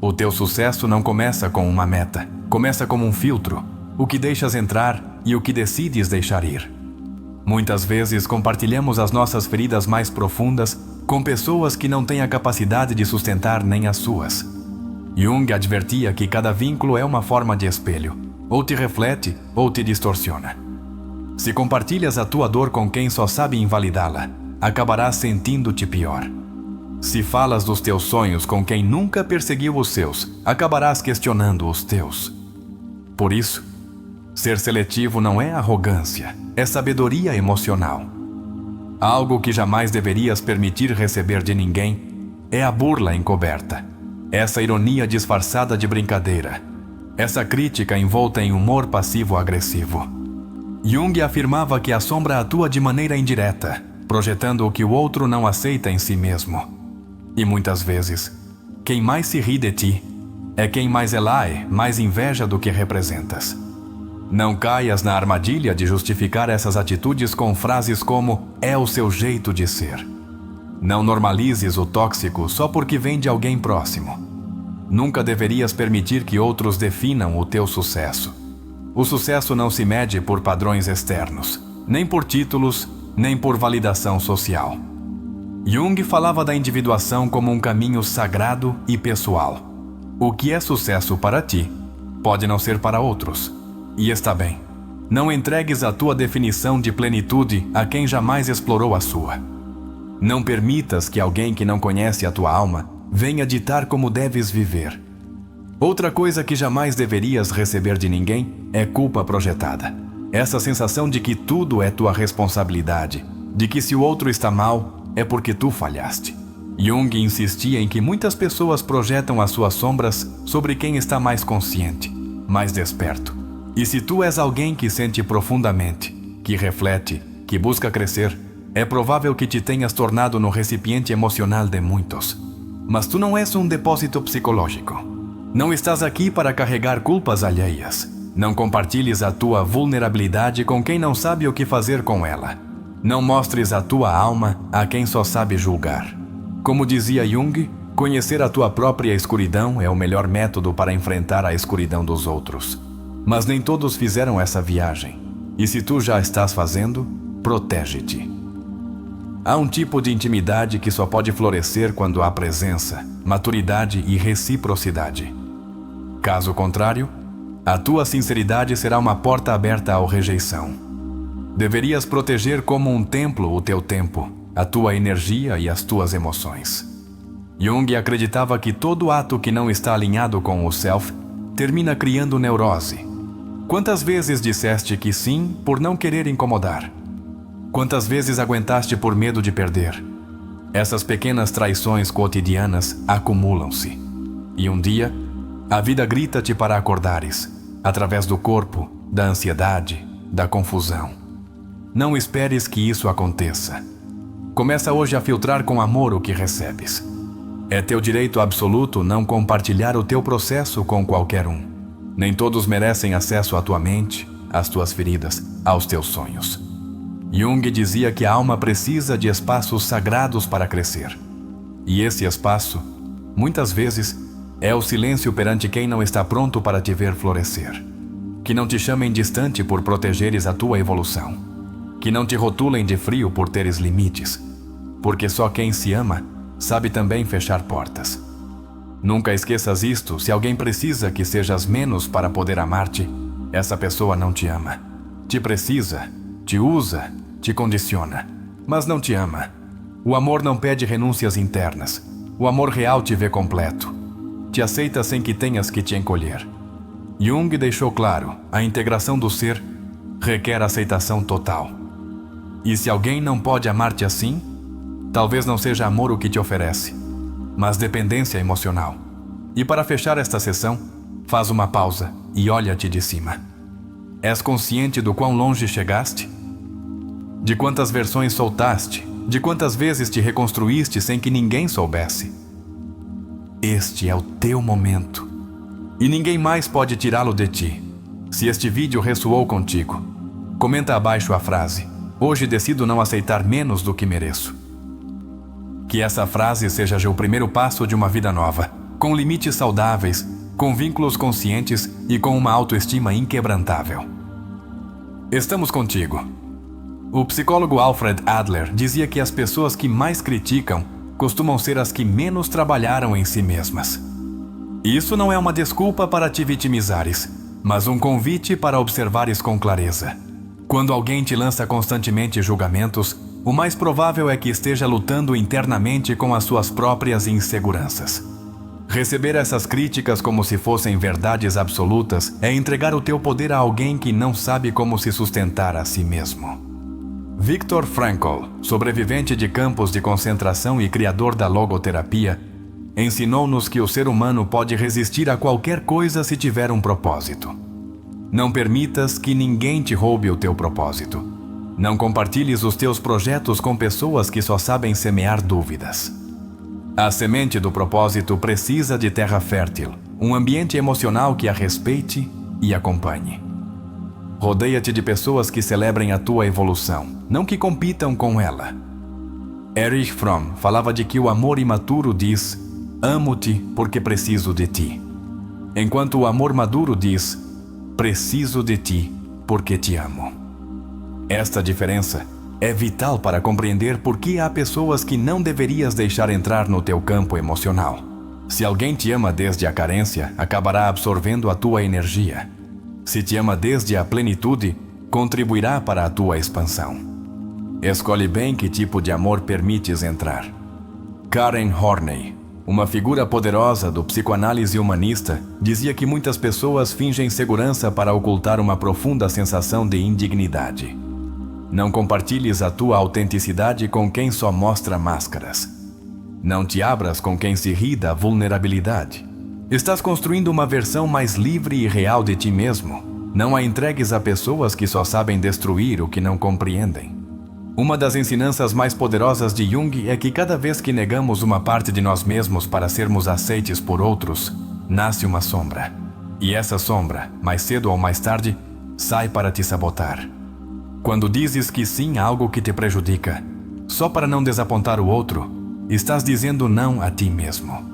O teu sucesso não começa com uma meta, começa como um filtro, o que deixas entrar e o que decides deixar ir. Muitas vezes compartilhamos as nossas feridas mais profundas com pessoas que não têm a capacidade de sustentar nem as suas. Jung advertia que cada vínculo é uma forma de espelho, ou te reflete ou te distorciona. Se compartilhas a tua dor com quem só sabe invalidá-la, acabarás sentindo-te pior. Se falas dos teus sonhos com quem nunca perseguiu os seus, acabarás questionando os teus. Por isso, ser seletivo não é arrogância, é sabedoria emocional. Algo que jamais deverias permitir receber de ninguém é a burla encoberta, essa ironia disfarçada de brincadeira, essa crítica envolta em humor passivo-agressivo. Jung afirmava que a sombra atua de maneira indireta, projetando o que o outro não aceita em si mesmo. E muitas vezes, quem mais se ri de ti é quem mais elai, mais inveja do que representas. Não caias na armadilha de justificar essas atitudes com frases como "é o seu jeito de ser". Não normalizes o tóxico só porque vem de alguém próximo. Nunca deverias permitir que outros definam o teu sucesso. O sucesso não se mede por padrões externos, nem por títulos, nem por validação social. Jung falava da individuação como um caminho sagrado e pessoal. O que é sucesso para ti pode não ser para outros. E está bem. Não entregues a tua definição de plenitude a quem jamais explorou a sua. Não permitas que alguém que não conhece a tua alma venha ditar como deves viver. Outra coisa que jamais deverias receber de ninguém é culpa projetada. Essa sensação de que tudo é tua responsabilidade, de que se o outro está mal, é porque tu falhaste. Jung insistia em que muitas pessoas projetam as suas sombras sobre quem está mais consciente, mais desperto. E se tu és alguém que sente profundamente, que reflete, que busca crescer, é provável que te tenhas tornado no recipiente emocional de muitos. Mas tu não és um depósito psicológico. Não estás aqui para carregar culpas alheias. Não compartilhes a tua vulnerabilidade com quem não sabe o que fazer com ela. Não mostres a tua alma a quem só sabe julgar. Como dizia Jung, conhecer a tua própria escuridão é o melhor método para enfrentar a escuridão dos outros. Mas nem todos fizeram essa viagem. E se tu já estás fazendo, protege-te. Há um tipo de intimidade que só pode florescer quando há presença, maturidade e reciprocidade. Caso contrário, a tua sinceridade será uma porta aberta à rejeição. Deverias proteger como um templo o teu tempo, a tua energia e as tuas emoções. Jung acreditava que todo ato que não está alinhado com o self termina criando neurose. Quantas vezes disseste que sim por não querer incomodar? Quantas vezes aguentaste por medo de perder? Essas pequenas traições cotidianas acumulam-se. E um dia, a vida grita-te para acordares, através do corpo, da ansiedade, da confusão. Não esperes que isso aconteça. Começa hoje a filtrar com amor o que recebes. É teu direito absoluto não compartilhar o teu processo com qualquer um. Nem todos merecem acesso à tua mente, às tuas feridas, aos teus sonhos. Jung dizia que a alma precisa de espaços sagrados para crescer. E esse espaço, muitas vezes, é o silêncio perante quem não está pronto para te ver florescer. Que não te chamem distante por protegeres a tua evolução. Que não te rotulem de frio por teres limites. Porque só quem se ama sabe também fechar portas. Nunca esqueças isto: se alguém precisa que sejas menos para poder amar-te, essa pessoa não te ama. Te precisa, te usa, te condiciona, mas não te ama. O amor não pede renúncias internas. O amor real te vê completo. Te aceita sem que tenhas que te encolher. Jung deixou claro: a integração do ser requer aceitação total. E se alguém não pode amar-te assim, talvez não seja amor o que te oferece, mas dependência emocional. E para fechar esta sessão, faz uma pausa e olha-te de cima. És consciente do quão longe chegaste? De quantas versões soltaste? De quantas vezes te reconstruíste sem que ninguém soubesse? Este é o teu momento. E ninguém mais pode tirá-lo de ti. Se este vídeo ressoou contigo, comenta abaixo a frase: hoje decido não aceitar menos do que mereço. Que essa frase seja já o primeiro passo de uma vida nova, com limites saudáveis, com vínculos conscientes e com uma autoestima inquebrantável. Estamos contigo. O psicólogo Alfred Adler dizia que as pessoas que mais criticam costumam ser as que menos trabalharam em si mesmas. Isso não é uma desculpa para te vitimizares, mas um convite para observares com clareza. Quando alguém te lança constantemente julgamentos, o mais provável é que esteja lutando internamente com as suas próprias inseguranças. Receber essas críticas como se fossem verdades absolutas é entregar o teu poder a alguém que não sabe como se sustentar a si mesmo. Viktor Frankl, sobrevivente de campos de concentração e criador da logoterapia, ensinou-nos que o ser humano pode resistir a qualquer coisa se tiver um propósito. Não permitas que ninguém te roube o teu propósito. Não compartilhes os teus projetos com pessoas que só sabem semear dúvidas. A semente do propósito precisa de terra fértil, um ambiente emocional que a respeite e acompanhe. Rodeia-te de pessoas que celebrem a tua evolução, não que compitam com ela. Erich Fromm falava de que o amor imaturo diz: amo-te porque preciso de ti, enquanto o amor maduro diz: preciso de ti porque te amo. Esta diferença é vital para compreender por que há pessoas que não deverias deixar entrar no teu campo emocional. Se alguém te ama desde a carência, acabará absorvendo a tua energia. Se te ama desde a plenitude, contribuirá para a tua expansão. Escolhe bem que tipo de amor permites entrar. Karen Horney, uma figura poderosa do psicoanálise humanista, dizia que muitas pessoas fingem segurança para ocultar uma profunda sensação de indignidade. Não compartilhes a tua autenticidade com quem só mostra máscaras. Não te abras com quem se ri da vulnerabilidade. Estás construindo uma versão mais livre e real de ti mesmo. Não a entregues a pessoas que só sabem destruir o que não compreendem. Uma das ensinanças mais poderosas de Jung é que cada vez que negamos uma parte de nós mesmos para sermos aceites por outros, nasce uma sombra. E essa sombra, mais cedo ou mais tarde, sai para te sabotar. Quando dizes que sim a algo que te prejudica, só para não desapontar o outro, estás dizendo não a ti mesmo.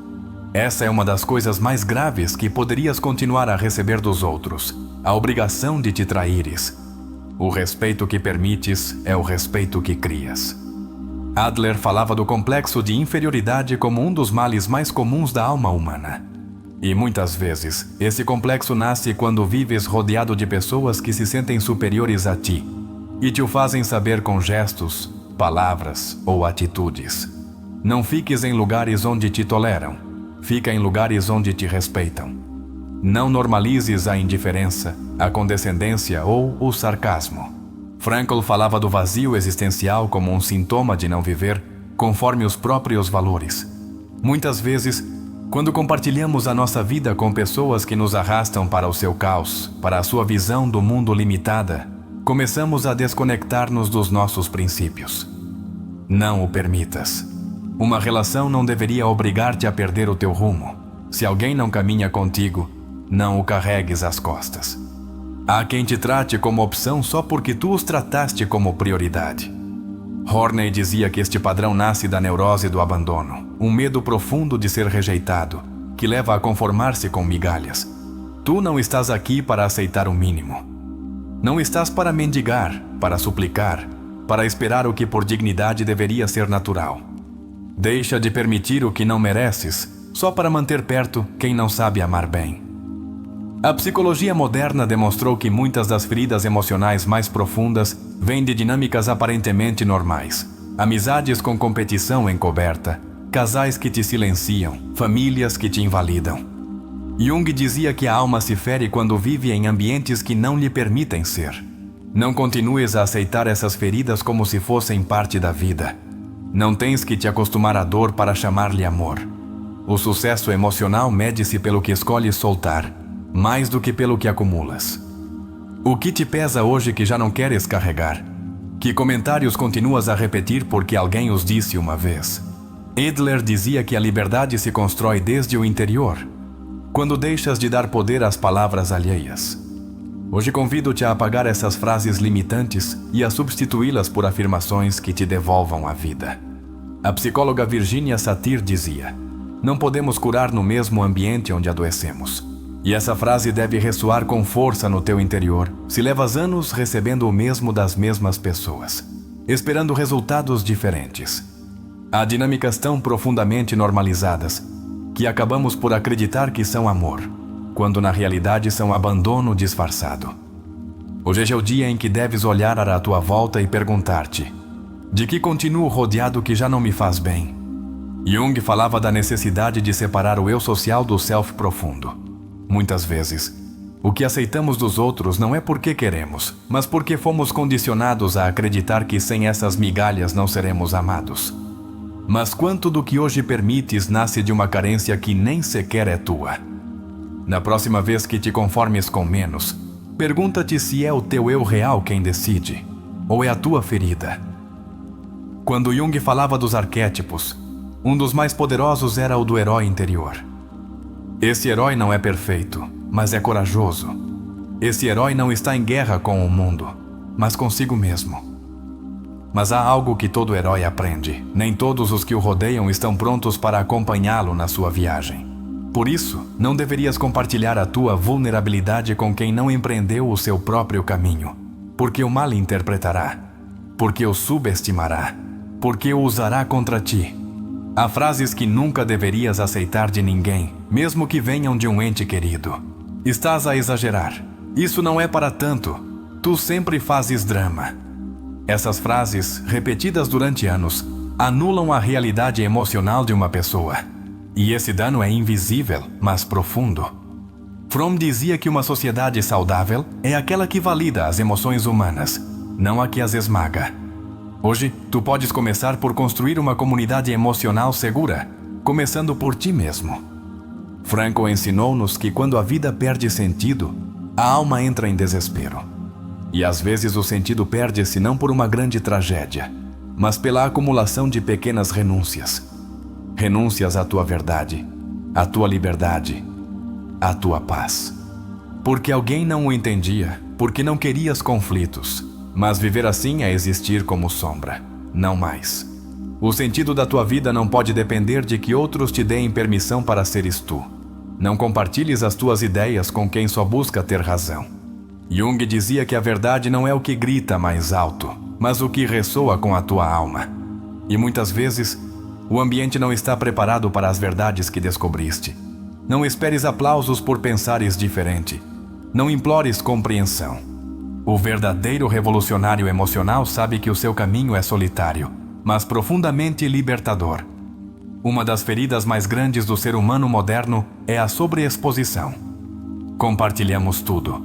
Essa é uma das coisas mais graves que poderias continuar a receber dos outros, a obrigação de te traíres. O respeito que permites é o respeito que crias. Adler falava do complexo de inferioridade como um dos males mais comuns da alma humana. E muitas vezes, esse complexo nasce quando vives rodeado de pessoas que se sentem superiores a ti e te o fazem saber com gestos, palavras ou atitudes. Não fiques em lugares onde te toleram. Fica em lugares onde te respeitam. Não normalizes a indiferença, a condescendência ou o sarcasmo. Frankl falava do vazio existencial como um sintoma de não viver conforme os próprios valores. Muitas vezes, quando compartilhamos a nossa vida com pessoas que nos arrastam para o seu caos, para a sua visão do mundo limitada, começamos a desconectar-nos dos nossos princípios. Não o permitas. Uma relação não deveria obrigar-te a perder o teu rumo. Se alguém não caminha contigo, não o carregues às costas. Há quem te trate como opção só porque tu os trataste como prioridade. Horney dizia que este padrão nasce da neurose do abandono, um medo profundo de ser rejeitado, que leva a conformar-se com migalhas. Tu não estás aqui para aceitar o mínimo. Não estás para mendigar, para suplicar, para esperar o que por dignidade deveria ser natural. Deixa de permitir o que não mereces, só para manter perto quem não sabe amar bem. A psicologia moderna demonstrou que muitas das feridas emocionais mais profundas vêm de dinâmicas aparentemente normais. Amizades com competição encoberta, casais que te silenciam, famílias que te invalidam. Jung dizia que a alma se fere quando vive em ambientes que não lhe permitem ser. Não continues a aceitar essas feridas como se fossem parte da vida. Não tens que te acostumar à dor para chamar-lhe amor. O sucesso emocional mede-se pelo que escolhes soltar, mais do que pelo que acumulas. O que te pesa hoje que já não queres carregar? Que comentários continuas a repetir porque alguém os disse uma vez? Adler dizia que a liberdade se constrói desde o interior, quando deixas de dar poder às palavras alheias. Hoje convido-te a apagar essas frases limitantes e a substituí-las por afirmações que te devolvam a vida. A psicóloga Virginia Satir dizia: não podemos curar no mesmo ambiente onde adoecemos. E essa frase deve ressoar com força no teu interior, se levas anos recebendo o mesmo das mesmas pessoas, esperando resultados diferentes. Há dinâmicas tão profundamente normalizadas que acabamos por acreditar que são amor, quando na realidade são abandono disfarçado. Hoje é o dia em que deves olhar à tua volta e perguntar-te: de que continuo rodeado que já não me faz bem? Jung falava da necessidade de separar o eu social do self profundo. Muitas vezes, o que aceitamos dos outros não é porque queremos, mas porque fomos condicionados a acreditar que sem essas migalhas não seremos amados. Mas quanto do que hoje permites nasce de uma carência que nem sequer é tua? Na próxima vez que te conformes com menos, pergunta-te se é o teu eu real quem decide, ou é a tua ferida. Quando Jung falava dos arquétipos, um dos mais poderosos era o do herói interior. Esse herói não é perfeito, mas é corajoso. Esse herói não está em guerra com o mundo, mas consigo mesmo. Mas há algo que todo herói aprende. Nem todos os que o rodeiam estão prontos para acompanhá-lo na sua viagem. Por isso, não deverias compartilhar a tua vulnerabilidade com quem não empreendeu o seu próprio caminho, porque o malinterpretará, porque o subestimará, porque o usará contra ti. Há frases que nunca deverias aceitar de ninguém, mesmo que venham de um ente querido. Estás a exagerar. Isso não é para tanto. Tu sempre fazes drama. Essas frases, repetidas durante anos, anulam a realidade emocional de uma pessoa. E esse dano é invisível, mas profundo. Fromm dizia que uma sociedade saudável é aquela que valida as emoções humanas, não a que as esmaga. Hoje, tu podes começar por construir uma comunidade emocional segura, começando por ti mesmo. Frankl ensinou-nos que quando a vida perde sentido, a alma entra em desespero. E às vezes o sentido perde-se não por uma grande tragédia, mas pela acumulação de pequenas renúncias. Renúncias à tua verdade, à tua liberdade, à tua paz. Porque alguém não o entendia, porque não querias conflitos. Mas viver assim é existir como sombra, não mais. O sentido da tua vida não pode depender de que outros te deem permissão para seres tu. Não compartilhes as tuas ideias com quem só busca ter razão. Jung dizia que a verdade não é o que grita mais alto, mas o que ressoa com a tua alma. E muitas vezes, o ambiente não está preparado para as verdades que descobriste. Não esperes aplausos por pensares diferente. Não implores compreensão. O verdadeiro revolucionário emocional sabe que o seu caminho é solitário, mas profundamente libertador. Uma das feridas mais grandes do ser humano moderno é a sobreexposição. Compartilhamos tudo.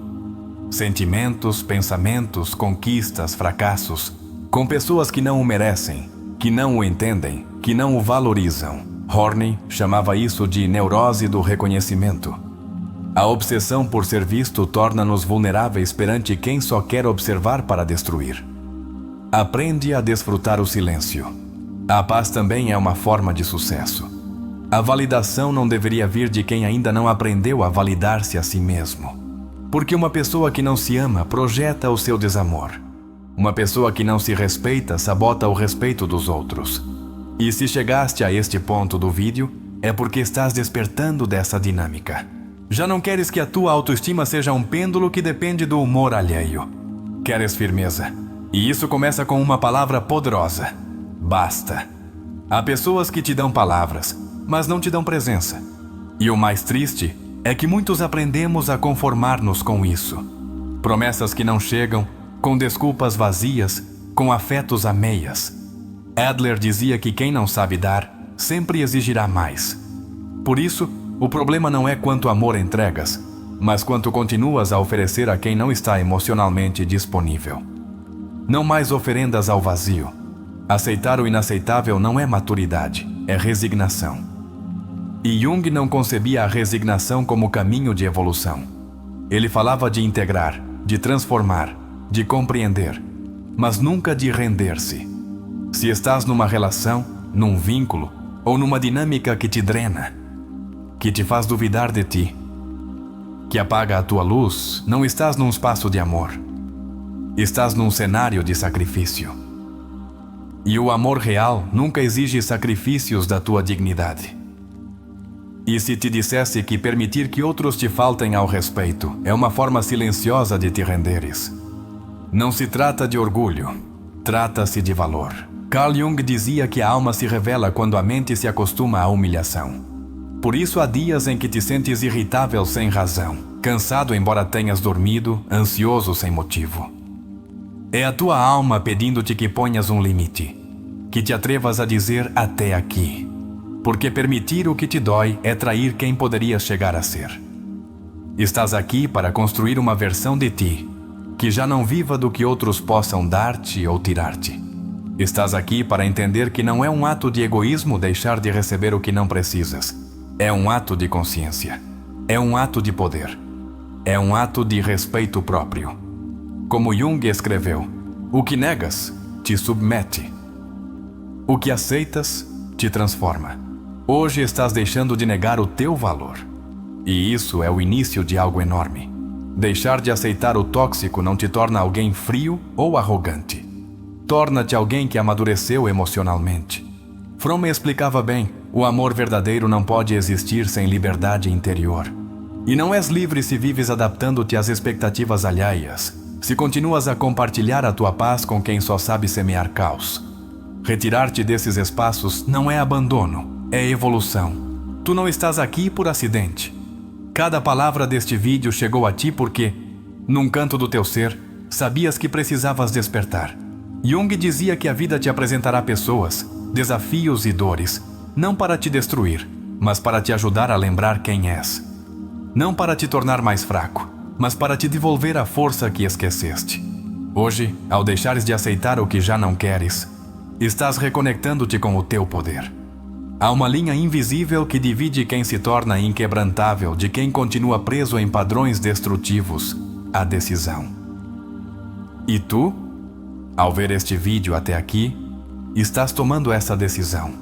Sentimentos, pensamentos, conquistas, fracassos, com pessoas que não o merecem, que não o entendem, que não o valorizam. Horney chamava isso de neurose do reconhecimento. A obsessão por ser visto torna-nos vulneráveis perante quem só quer observar para destruir. Aprende a desfrutar o silêncio. A paz também é uma forma de sucesso. A validação não deveria vir de quem ainda não aprendeu a validar-se a si mesmo. Porque uma pessoa que não se ama projeta o seu desamor. Uma pessoa que não se respeita sabota o respeito dos outros. E se chegaste a este ponto do vídeo, é porque estás despertando dessa dinâmica. Já não queres que a tua autoestima seja um pêndulo que depende do humor alheio. Queres firmeza. E isso começa com uma palavra poderosa. Basta. Há pessoas que te dão palavras, mas não te dão presença. E o mais triste é que muitos aprendemos a conformar-nos com isso. Promessas que não chegam, com desculpas vazias, com afetos a meias. Adler dizia que quem não sabe dar, sempre exigirá mais. Por isso, o problema não é quanto amor entregas, mas quanto continuas a oferecer a quem não está emocionalmente disponível. Não mais oferendas ao vazio. Aceitar o inaceitável não é maturidade, é resignação. E Jung não concebia a resignação como caminho de evolução. Ele falava de integrar, de transformar, de compreender, mas nunca de render-se. Se estás numa relação, num vínculo ou numa dinâmica que te drena, que te faz duvidar de ti, que apaga a tua luz, não estás num espaço de amor. Estás num cenário de sacrifício. E o amor real nunca exige sacrifícios da tua dignidade. E se te dissesse que permitir que outros te faltem ao respeito é uma forma silenciosa de te renderes? Não se trata de orgulho, trata-se de valor. Carl Jung dizia que a alma se revela quando a mente se acostuma à humilhação. Por isso há dias em que te sentes irritável sem razão, cansado embora tenhas dormido, ansioso sem motivo. É a tua alma pedindo-te que ponhas um limite, que te atrevas a dizer até aqui. porque permitir o que te dói é trair quem poderias chegar a ser. Estás aqui para construir uma versão de ti que já não viva do que outros possam dar-te ou tirar-te. Estás aqui para entender que não é um ato de egoísmo deixar de receber o que não precisas. É um ato de consciência. É um ato de poder. É um ato de respeito próprio. Como Jung escreveu, o que negas te submete. O que aceitas te transforma. Hoje estás deixando de negar o teu valor. E isso é o início de algo enorme. Deixar de aceitar o tóxico não te torna alguém frio ou arrogante. Torna-te alguém que amadureceu emocionalmente. Fromm explicava bem, o amor verdadeiro não pode existir sem liberdade interior. E não és livre se vives adaptando-te às expectativas alheias, se continuas a compartilhar a tua paz com quem só sabe semear caos. Retirar-te desses espaços não é abandono, é evolução. Tu não estás aqui por acidente. Cada palavra deste vídeo chegou a ti porque, num canto do teu ser, sabias que precisavas despertar. Jung dizia que a vida te apresentará pessoas, desafios e dores, não para te destruir, mas para te ajudar a lembrar quem és. Não para te tornar mais fraco, mas para te devolver a força que esqueceste. Hoje, ao deixares de aceitar o que já não queres, estás reconectando-te com o teu poder. Há uma linha invisível que divide quem se torna inquebrantável de quem continua preso em padrões destrutivos, a decisão. E tu, ao ver este vídeo até aqui, estás tomando essa decisão.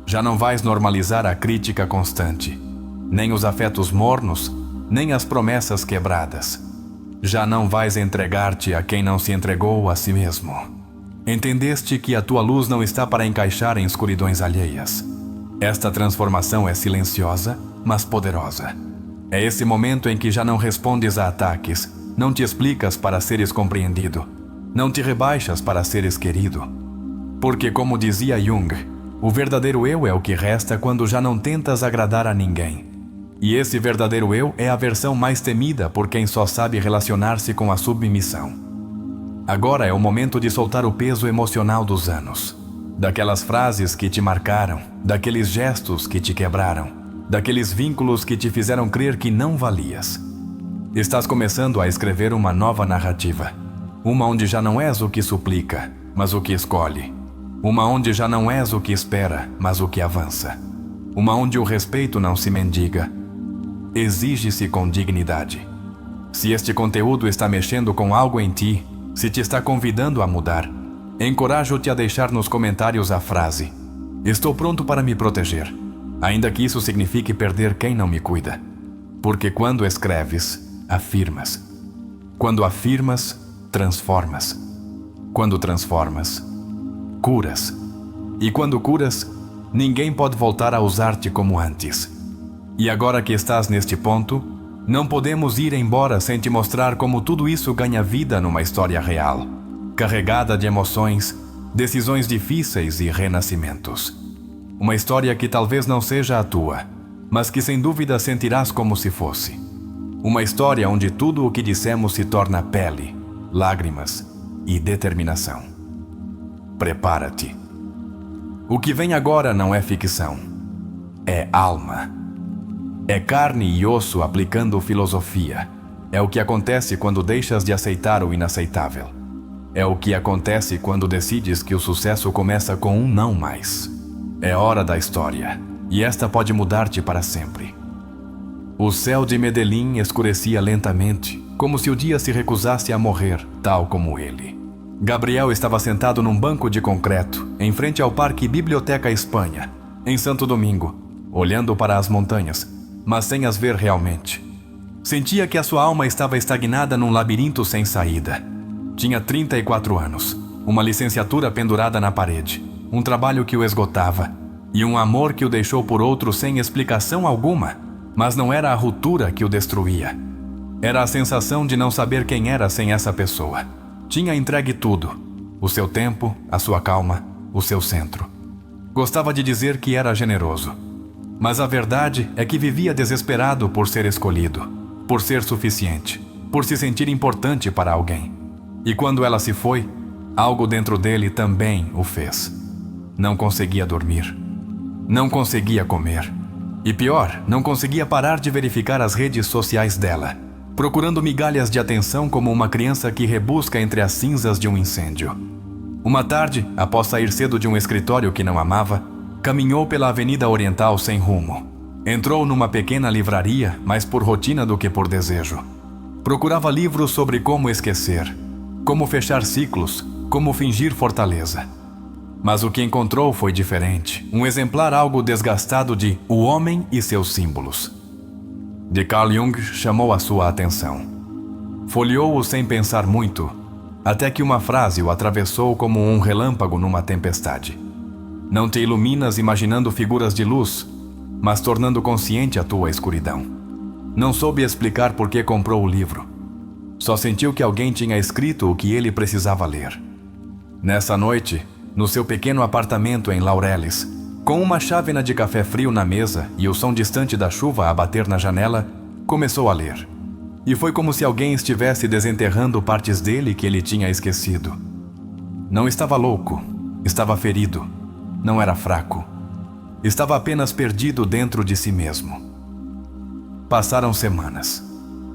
Já não vais normalizar a crítica constante, nem os afetos mornos, nem as promessas quebradas. Já não vais entregar-te a quem não se entregou a si mesmo. Entendeste que a tua luz não está para encaixar em escuridões alheias. Esta transformação é silenciosa, mas poderosa. É esse momento em que já não respondes a ataques, não te explicas para seres compreendido, não te rebaixas para seres querido. Porque, como dizia Jung, o verdadeiro eu é o que resta quando já não tentas agradar a ninguém. E esse verdadeiro eu é a versão mais temida por quem só sabe relacionar-se com a submissão. Agora é o momento de soltar o peso emocional dos anos. Daquelas frases que te marcaram, daqueles gestos que te quebraram, daqueles vínculos que te fizeram crer que não valias. Estás começando a escrever uma nova narrativa. Uma onde já não és o que suplica, mas o que escolhe. Uma onde já não és o que espera, mas o que avança. Uma onde o respeito não se mendiga. Exige-se com dignidade. Se este conteúdo está mexendo com algo em ti, se te está convidando a mudar, encorajo-te a deixar nos comentários a frase: estou pronto para me proteger, ainda que isso signifique perder quem não me cuida. Porque quando escreves, afirmas. Quando afirmas, transformas. Quando transformas, curas. E quando curas, ninguém pode voltar a usar-te como antes. E agora que estás neste ponto, não podemos ir embora sem te mostrar como tudo isso ganha vida numa história real, carregada de emoções, decisões difíceis e renascimentos. Uma história que talvez não seja a tua, mas que sem dúvida sentirás como se fosse. Uma história onde tudo o que dissemos se torna pele, lágrimas e determinação. Prepara-te. O que vem agora não é ficção. É alma. É carne e osso aplicando filosofia. É o que acontece quando deixas de aceitar o inaceitável. É o que acontece quando decides que o sucesso começa com um não mais. É hora da história, e esta pode mudar-te para sempre. O céu de Medellín escurecia lentamente, como se o dia se recusasse a morrer, tal como ele. Gabriel estava sentado num banco de concreto, em frente ao Parque Biblioteca Espanha, em Santo Domingo, olhando para as montanhas, mas sem as ver realmente. Sentia que a sua alma estava estagnada num labirinto sem saída. Tinha 34 anos, uma licenciatura pendurada na parede, um trabalho que o esgotava, e um amor que o deixou por outro sem explicação alguma, mas não era a ruptura que o destruía. Era a sensação de não saber quem era sem essa pessoa. Tinha entregue tudo, o seu tempo, a sua calma, o seu centro. Gostava de dizer que era generoso, mas a verdade é que vivia desesperado por ser escolhido, por ser suficiente, por se sentir importante para alguém. E quando ela se foi, algo dentro dele também o fez. Não conseguia dormir. Não conseguia comer. E pior, não conseguia parar de verificar as redes sociais dela, procurando migalhas de atenção como uma criança que rebusca entre as cinzas de um incêndio. Uma tarde, após sair cedo de um escritório que não amava, caminhou pela Avenida Oriental sem rumo. Entrou numa pequena livraria, mais por rotina do que por desejo. Procurava livros sobre como esquecer, como fechar ciclos, como fingir fortaleza. Mas o que encontrou foi diferente. Um exemplar algo desgastado de O Homem e Seus Símbolos, de Carl Jung, chamou a sua atenção. Folheou-o sem pensar muito, até que uma frase o atravessou como um relâmpago numa tempestade. Não te iluminas imaginando figuras de luz, mas tornando consciente a tua escuridão. Não soube explicar por que comprou o livro. Só sentiu que alguém tinha escrito o que ele precisava ler. Nessa noite, no seu pequeno apartamento em Laureles, com uma chávena de café frio na mesa e o som distante da chuva a bater na janela, começou a ler. E foi como se alguém estivesse desenterrando partes dele que ele tinha esquecido. Não estava louco, estava ferido, não era fraco. Estava apenas perdido dentro de si mesmo. Passaram semanas.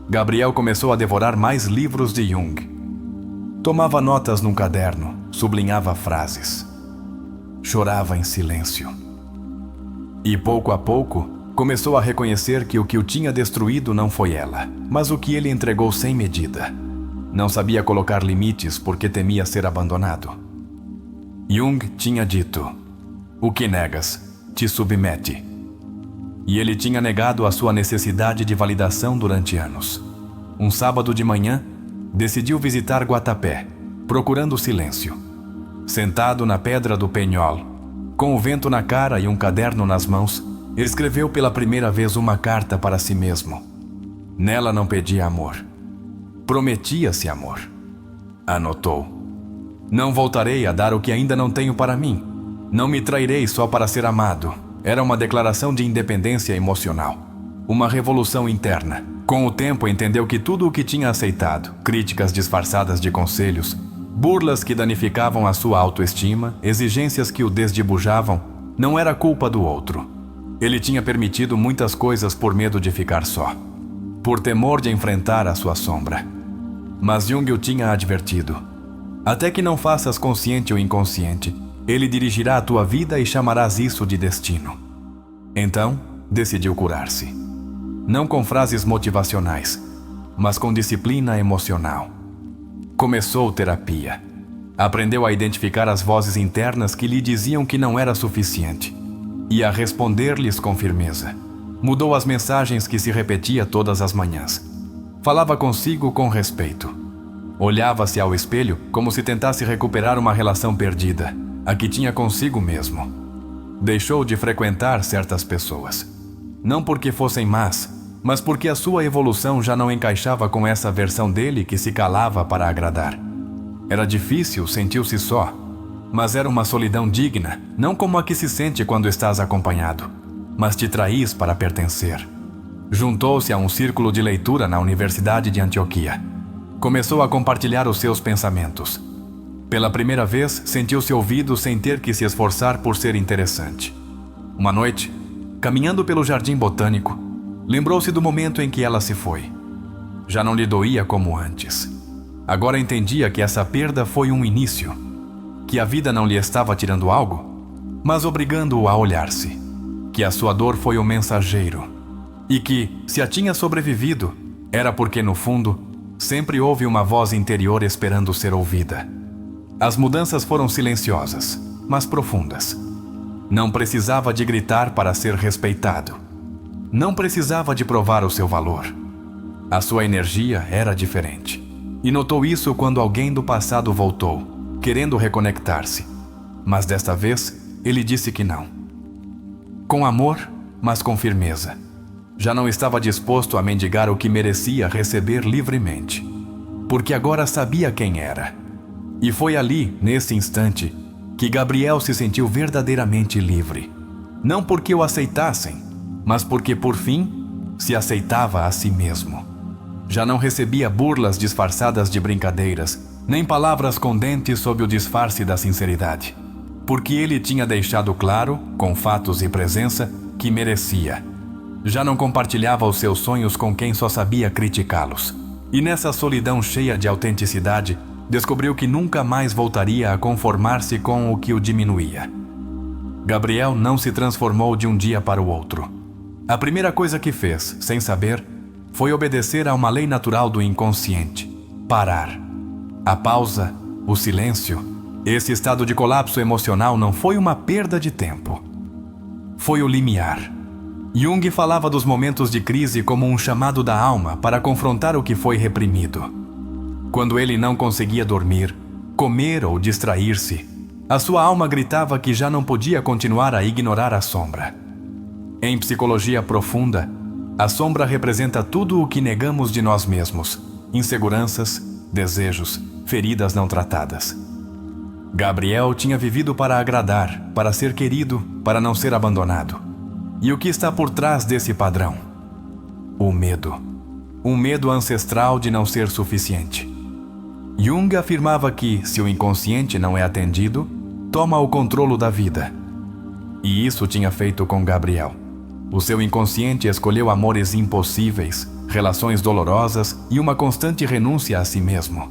Gabriel começou a devorar mais livros de Jung. Tomava notas num caderno, sublinhava frases. Chorava em silêncio. E pouco a pouco, começou a reconhecer que o que o tinha destruído não foi ela, mas o que ele entregou sem medida. Não sabia colocar limites porque temia ser abandonado. Jung tinha dito: "O que negas, te submete." E ele tinha negado a sua necessidade de validação durante anos. Um sábado de manhã, decidiu visitar Guatapé, procurando silêncio. Sentado na pedra do Penhol, com o vento na cara e um caderno nas mãos, escreveu pela primeira vez uma carta para si mesmo. Nela não pedia amor. Prometia-se amor. Anotou: "Não voltarei a dar o que ainda não tenho para mim. Não me trairei só para ser amado." Era uma declaração de independência emocional. Uma revolução interna. Com o tempo entendeu que tudo o que tinha aceitado, críticas disfarçadas de conselhos, burlas que danificavam a sua autoestima, exigências que o desdibujavam, não era culpa do outro. Ele tinha permitido muitas coisas por medo de ficar só, por temor de enfrentar a sua sombra. Mas Jung o tinha advertido: "Até que não faças consciente ou inconsciente, ele dirigirá a tua vida e chamarás isso de destino." Então, decidiu curar-se. Não com frases motivacionais, mas com disciplina emocional. Começou terapia. Aprendeu a identificar as vozes internas que lhe diziam que não era suficiente e a responder-lhes com firmeza. Mudou as mensagens que se repetia todas as manhãs. Falava consigo com respeito. Olhava-se ao espelho como se tentasse recuperar uma relação perdida, a que tinha consigo mesmo. Deixou de frequentar certas pessoas. Não porque fossem más, mas porque a sua evolução já não encaixava com essa versão dele que se calava para agradar. Era difícil, sentiu-se só, mas era uma solidão digna, não como a que se sente quando estás acompanhado, mas te traís para pertencer. Juntou-se a um círculo de leitura na Universidade de Antioquia. Começou a compartilhar os seus pensamentos. Pela primeira vez, sentiu-se ouvido sem ter que se esforçar por ser interessante. Uma noite, caminhando pelo jardim botânico, lembrou-se do momento em que ela se foi. Já não lhe doía como antes. Agora entendia que essa perda foi um início, que a vida não lhe estava tirando algo, mas obrigando-o a olhar-se, que a sua dor foi o mensageiro, e que, se a tinha sobrevivido, era porque, no fundo, sempre houve uma voz interior esperando ser ouvida. As mudanças foram silenciosas, mas profundas. Não precisava de gritar para ser respeitado. Não precisava de provar o seu valor. A sua energia era diferente. E notou isso quando alguém do passado voltou, querendo reconectar-se. Mas desta vez, ele disse que não. Com amor, mas com firmeza. Já não estava disposto a mendigar o que merecia receber livremente. Porque agora sabia quem era. E foi ali, nesse instante, que Gabriel se sentiu verdadeiramente livre. Não porque o aceitassem, mas porque, por fim, se aceitava a si mesmo. Já não recebia burlas disfarçadas de brincadeiras, nem palavras com dentes sob o disfarce da sinceridade. porque ele tinha deixado claro, com fatos e presença, que merecia. Já não compartilhava os seus sonhos com quem só sabia criticá-los. E nessa solidão cheia de autenticidade, descobriu que nunca mais voltaria a conformar-se com o que o diminuía. Gabriel não se transformou de um dia para o outro. A primeira coisa que fez, sem saber, foi obedecer a uma lei natural do inconsciente: parar. A pausa, o silêncio, esse estado de colapso emocional não foi uma perda de tempo. Foi o limiar. Jung falava dos momentos de crise como um chamado da alma para confrontar o que foi reprimido. Quando ele não conseguia dormir, comer ou distrair-se, a sua alma gritava que já não podia continuar a ignorar a sombra. Em psicologia profunda, a sombra representa tudo o que negamos de nós mesmos: inseguranças, desejos, feridas não tratadas. Gabriel tinha vivido para agradar, para ser querido, para não ser abandonado. E o que está por trás desse padrão? O medo. Um medo ancestral de não ser suficiente. Jung afirmava que, se o inconsciente não é atendido, toma o controle da vida. E isso tinha feito com Gabriel. O seu inconsciente escolheu amores impossíveis, relações dolorosas e uma constante renúncia a si mesmo.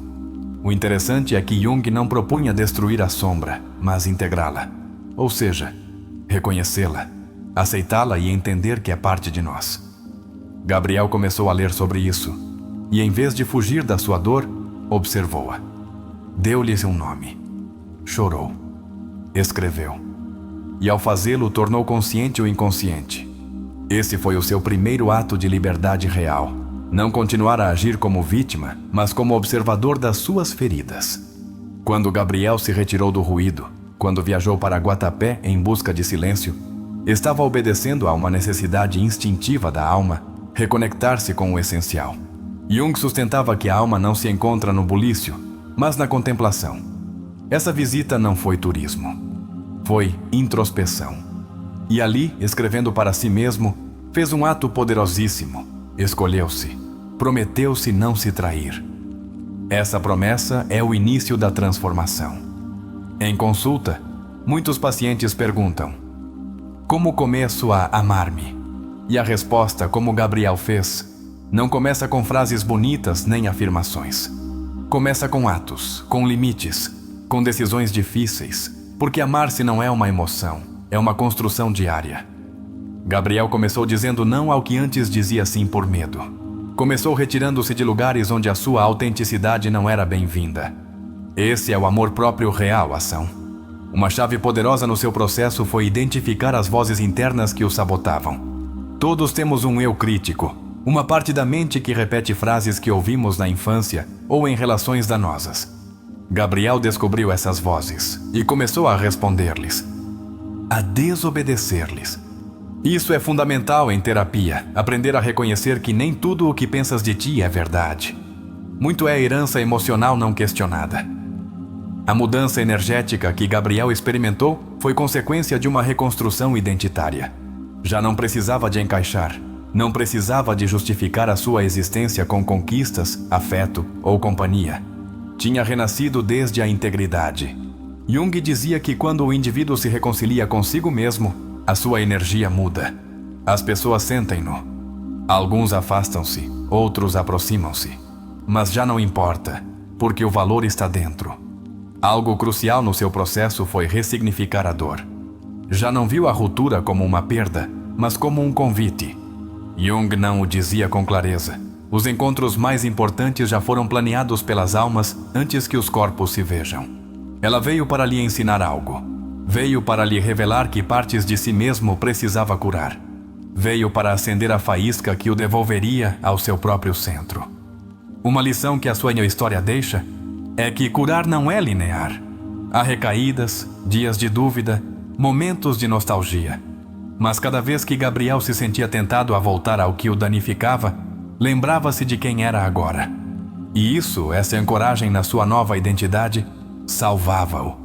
O interessante é que Jung não propunha destruir a sombra, mas integrá-la. Ou seja, reconhecê-la, aceitá-la e entender que é parte de nós. Gabriel começou a ler sobre isso, e em vez de fugir da sua dor, observou-a. Deu-lhes um nome. Chorou. Escreveu. E ao fazê-lo, tornou consciente o inconsciente. Esse foi o seu primeiro ato de liberdade real. Não continuar a agir como vítima, mas como observador das suas feridas. Quando Gabriel se retirou do ruído, quando viajou para Guatapé em busca de silêncio, estava obedecendo a uma necessidade instintiva da alma, reconectar-se com o essencial. Jung sustentava que a alma não se encontra no bulício, mas na contemplação. Essa visita não foi turismo. Foi introspeção. E ali, escrevendo para si mesmo, fez um ato poderosíssimo. Escolheu-se. Prometeu-se não se trair. Essa promessa é o início da transformação. Em consulta, muitos pacientes perguntam: como começo a amar-me? E a resposta, como Gabriel fez, não começa com frases bonitas nem afirmações. Começa com atos, com limites, com decisões difíceis, porque amar-se não é uma emoção, é uma construção diária. Gabriel começou dizendo não ao que antes dizia sim por medo. Começou retirando-se de lugares onde a sua autenticidade não era bem-vinda. Esse é o amor próprio real, ação. Uma chave poderosa no seu processo foi identificar as vozes internas que o sabotavam. Todos temos um eu crítico, uma parte da mente que repete frases que ouvimos na infância ou em relações danosas. Gabriel descobriu essas vozes e começou a responder-lhes, a desobedecer-lhes. Isso é fundamental em terapia, aprender a reconhecer que nem tudo o que pensas de ti é verdade. Muito é herança emocional não questionada. A mudança energética que Gabriel experimentou foi consequência de uma reconstrução identitária. Já não precisava de encaixar, não precisava de justificar a sua existência com conquistas, afeto ou companhia. Tinha renascido desde a integridade. Jung dizia que quando o indivíduo se reconcilia consigo mesmo, a sua energia muda. As pessoas sentem-no. Alguns afastam-se, outros aproximam-se. Mas já não importa, porque o valor está dentro. Algo crucial no seu processo foi ressignificar a dor. Já não viu a ruptura como uma perda, mas como um convite. Jung não o dizia com clareza. Os encontros mais importantes já foram planeados pelas almas antes que os corpos se vejam. Ela veio para lhe ensinar algo. Veio para lhe revelar que partes de si mesmo precisava curar. Veio para acender a faísca que o devolveria ao seu próprio centro. Uma lição que a sua história deixa é que curar não é linear. Há recaídas, dias de dúvida, momentos de nostalgia. Mas cada vez que Gabriel se sentia tentado a voltar ao que o danificava, lembrava-se de quem era agora. E isso, essa ancoragem na sua nova identidade, salvava-o.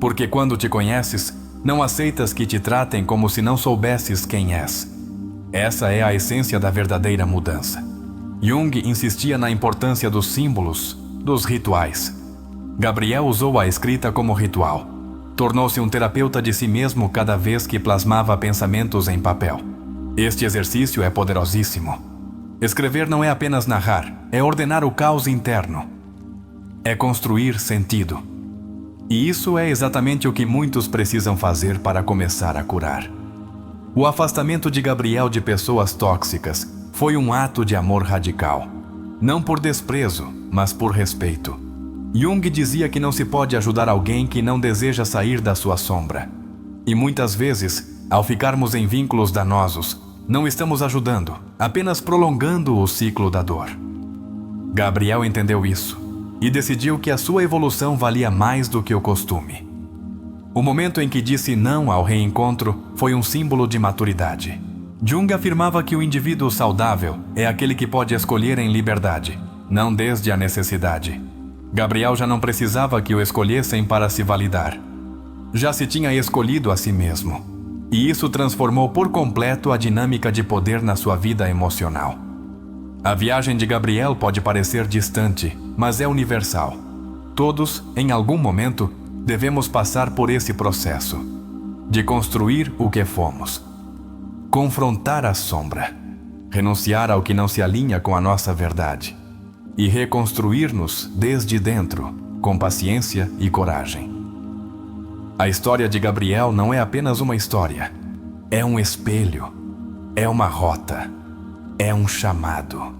Porque quando te conheces, não aceitas que te tratem como se não soubesses quem és. Essa é a essência da verdadeira mudança. Jung insistia na importância dos símbolos, dos rituais. Gabriel usou a escrita como ritual. Tornou-se um terapeuta de si mesmo cada vez que plasmava pensamentos em papel. Este exercício é poderosíssimo. Escrever não é apenas narrar, é ordenar o caos interno. É construir sentido. E isso é exatamente o que muitos precisam fazer para começar a curar. O afastamento de Gabriel de pessoas tóxicas foi um ato de amor radical. Não por desprezo, mas por respeito. Jung dizia que não se pode ajudar alguém que não deseja sair da sua sombra. E muitas vezes, ao ficarmos em vínculos danosos, não estamos ajudando, apenas prolongando o ciclo da dor. Gabriel entendeu isso e decidiu que a sua evolução valia mais do que o costume. O momento em que disse não ao reencontro foi um símbolo de maturidade. Jung afirmava que o indivíduo saudável é aquele que pode escolher em liberdade, não desde a necessidade. Gabriel já não precisava que o escolhessem para se validar. Já se tinha escolhido a si mesmo. E isso transformou por completo a dinâmica de poder na sua vida emocional. A viagem de Gabriel pode parecer distante, mas é universal. Todos, em algum momento, devemos passar por esse processo de construir o que fomos. Confrontar a sombra, renunciar ao que não se alinha com a nossa verdade e reconstruir-nos desde dentro, com paciência e coragem. A história de Gabriel não é apenas uma história, é um espelho, é uma rota, é um chamado.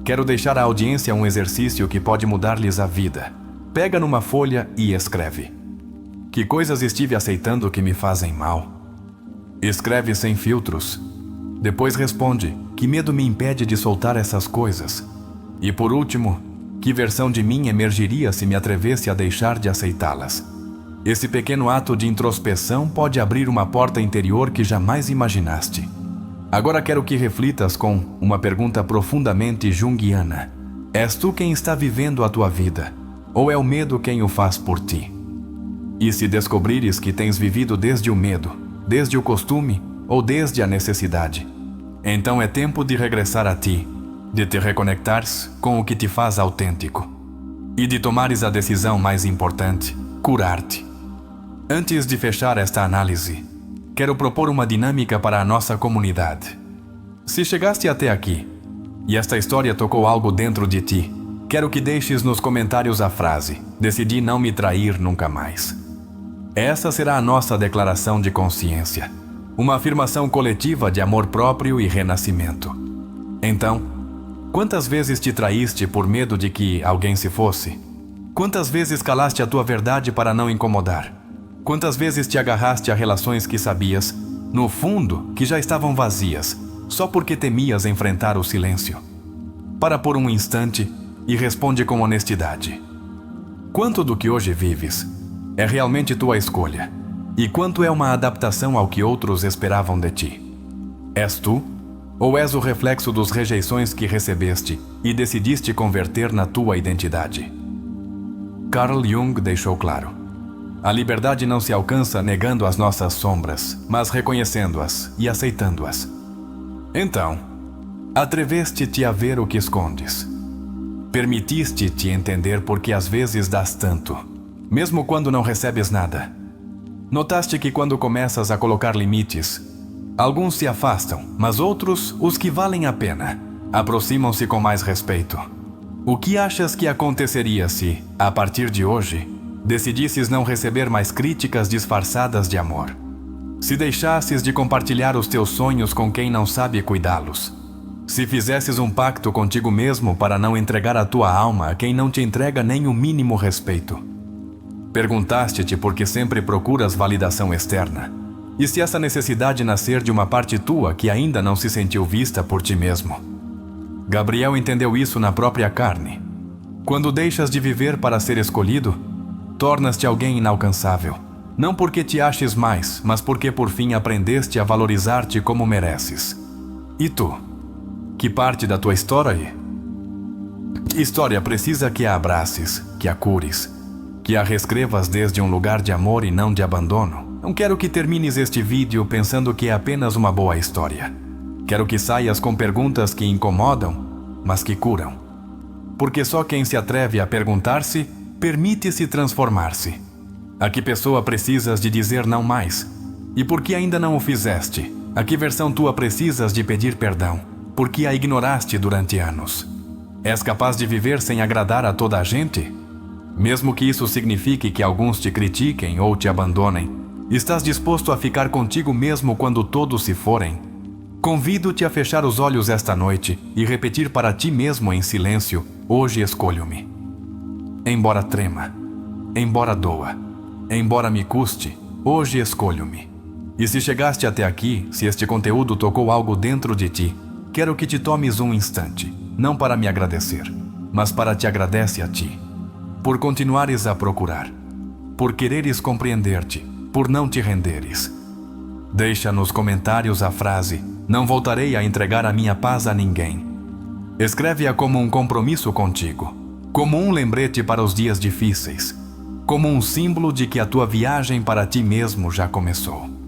Quero deixar à audiência um exercício que pode mudar-lhes a vida. Pega numa folha e escreve: que coisas estive aceitando que me fazem mal? Escreve sem filtros. Depois responde: que medo me impede de soltar essas coisas? E por último, que versão de mim emergiria se me atrevesse a deixar de aceitá-las? Esse pequeno ato de introspeção pode abrir uma porta interior que jamais imaginaste. Agora quero que reflitas com uma pergunta profundamente junguiana. És tu quem está vivendo a tua vida? Ou é o medo quem o faz por ti? E se descobrires que tens vivido desde o medo, desde o costume ou desde a necessidade, então é tempo de regressar a ti, de te reconectares com o que te faz autêntico e de tomares a decisão mais importante: curar-te. Antes de fechar esta análise, quero propor uma dinâmica para a nossa comunidade. Se chegaste até aqui e esta história tocou algo dentro de ti, quero que deixes nos comentários a frase: decidi não me trair nunca mais. Essa será a nossa declaração de consciência, uma afirmação coletiva de amor próprio e renascimento. Então, quantas vezes te traíste por medo de que alguém se fosse? Quantas vezes calaste a tua verdade para não incomodar? Quantas vezes te agarraste a relações que sabias, no fundo, que já estavam vazias, só porque temias enfrentar o silêncio? Para por um instante e responde com honestidade. Quanto do que hoje vives é realmente tua escolha? E quanto é uma adaptação ao que outros esperavam de ti? És tu? Ou és o reflexo dos rejeições que recebeste e decidiste converter na tua identidade? Carl Jung deixou claro: a liberdade não se alcança negando as nossas sombras, mas reconhecendo-as e aceitando-as. Então, atreveste-te a ver o que escondes. Permitiste-te entender por que às vezes dás tanto, mesmo quando não recebes nada. Notaste que quando começas a colocar limites, alguns se afastam, mas outros, os que valem a pena, aproximam-se com mais respeito. O que achas que aconteceria se, a partir de hoje, decidisses não receber mais críticas disfarçadas de amor? Se deixasses de compartilhar os teus sonhos com quem não sabe cuidá-los? Se fizesses um pacto contigo mesmo para não entregar a tua alma a quem não te entrega nem o mínimo respeito? Perguntaste-te por que sempre procuras validação externa? E se essa necessidade nascer de uma parte tua que ainda não se sentiu vista por ti mesmo? Gabriel entendeu isso na própria carne. Quando deixas de viver para ser escolhido, tornas-te alguém inalcançável. Não porque te aches mais, mas porque por fim aprendeste a valorizar-te como mereces. E tu? Que parte da tua história? História precisa que a abraces, que a cures, que a reescrevas desde um lugar de amor e não de abandono. Não quero que termines este vídeo pensando que é apenas uma boa história. Quero que saias com perguntas que incomodam, mas que curam. Porque só quem se atreve a perguntar-se, permite-se transformar-se. A que pessoa precisas de dizer não mais? E por que ainda não o fizeste? A que versão tua precisas de pedir perdão? Por que a ignoraste durante anos? És capaz de viver sem agradar a toda a gente? Mesmo que isso signifique que alguns te critiquem ou te abandonem, estás disposto a ficar contigo mesmo quando todos se forem? Convido-te a fechar os olhos esta noite e repetir para ti mesmo em silêncio: hoje escolho-me. Embora trema, embora doa, embora me custe, hoje escolho-me. E se chegaste até aqui, se este conteúdo tocou algo dentro de ti, quero que te tomes um instante, não para me agradecer, mas para te agradece a ti, por continuares a procurar, por quereres compreender-te, por não te renderes. Deixa nos comentários a frase: não voltarei a entregar a minha paz a ninguém. Escreve-a como um compromisso contigo, como um lembrete para os dias difíceis, como um símbolo de que a tua viagem para ti mesmo já começou.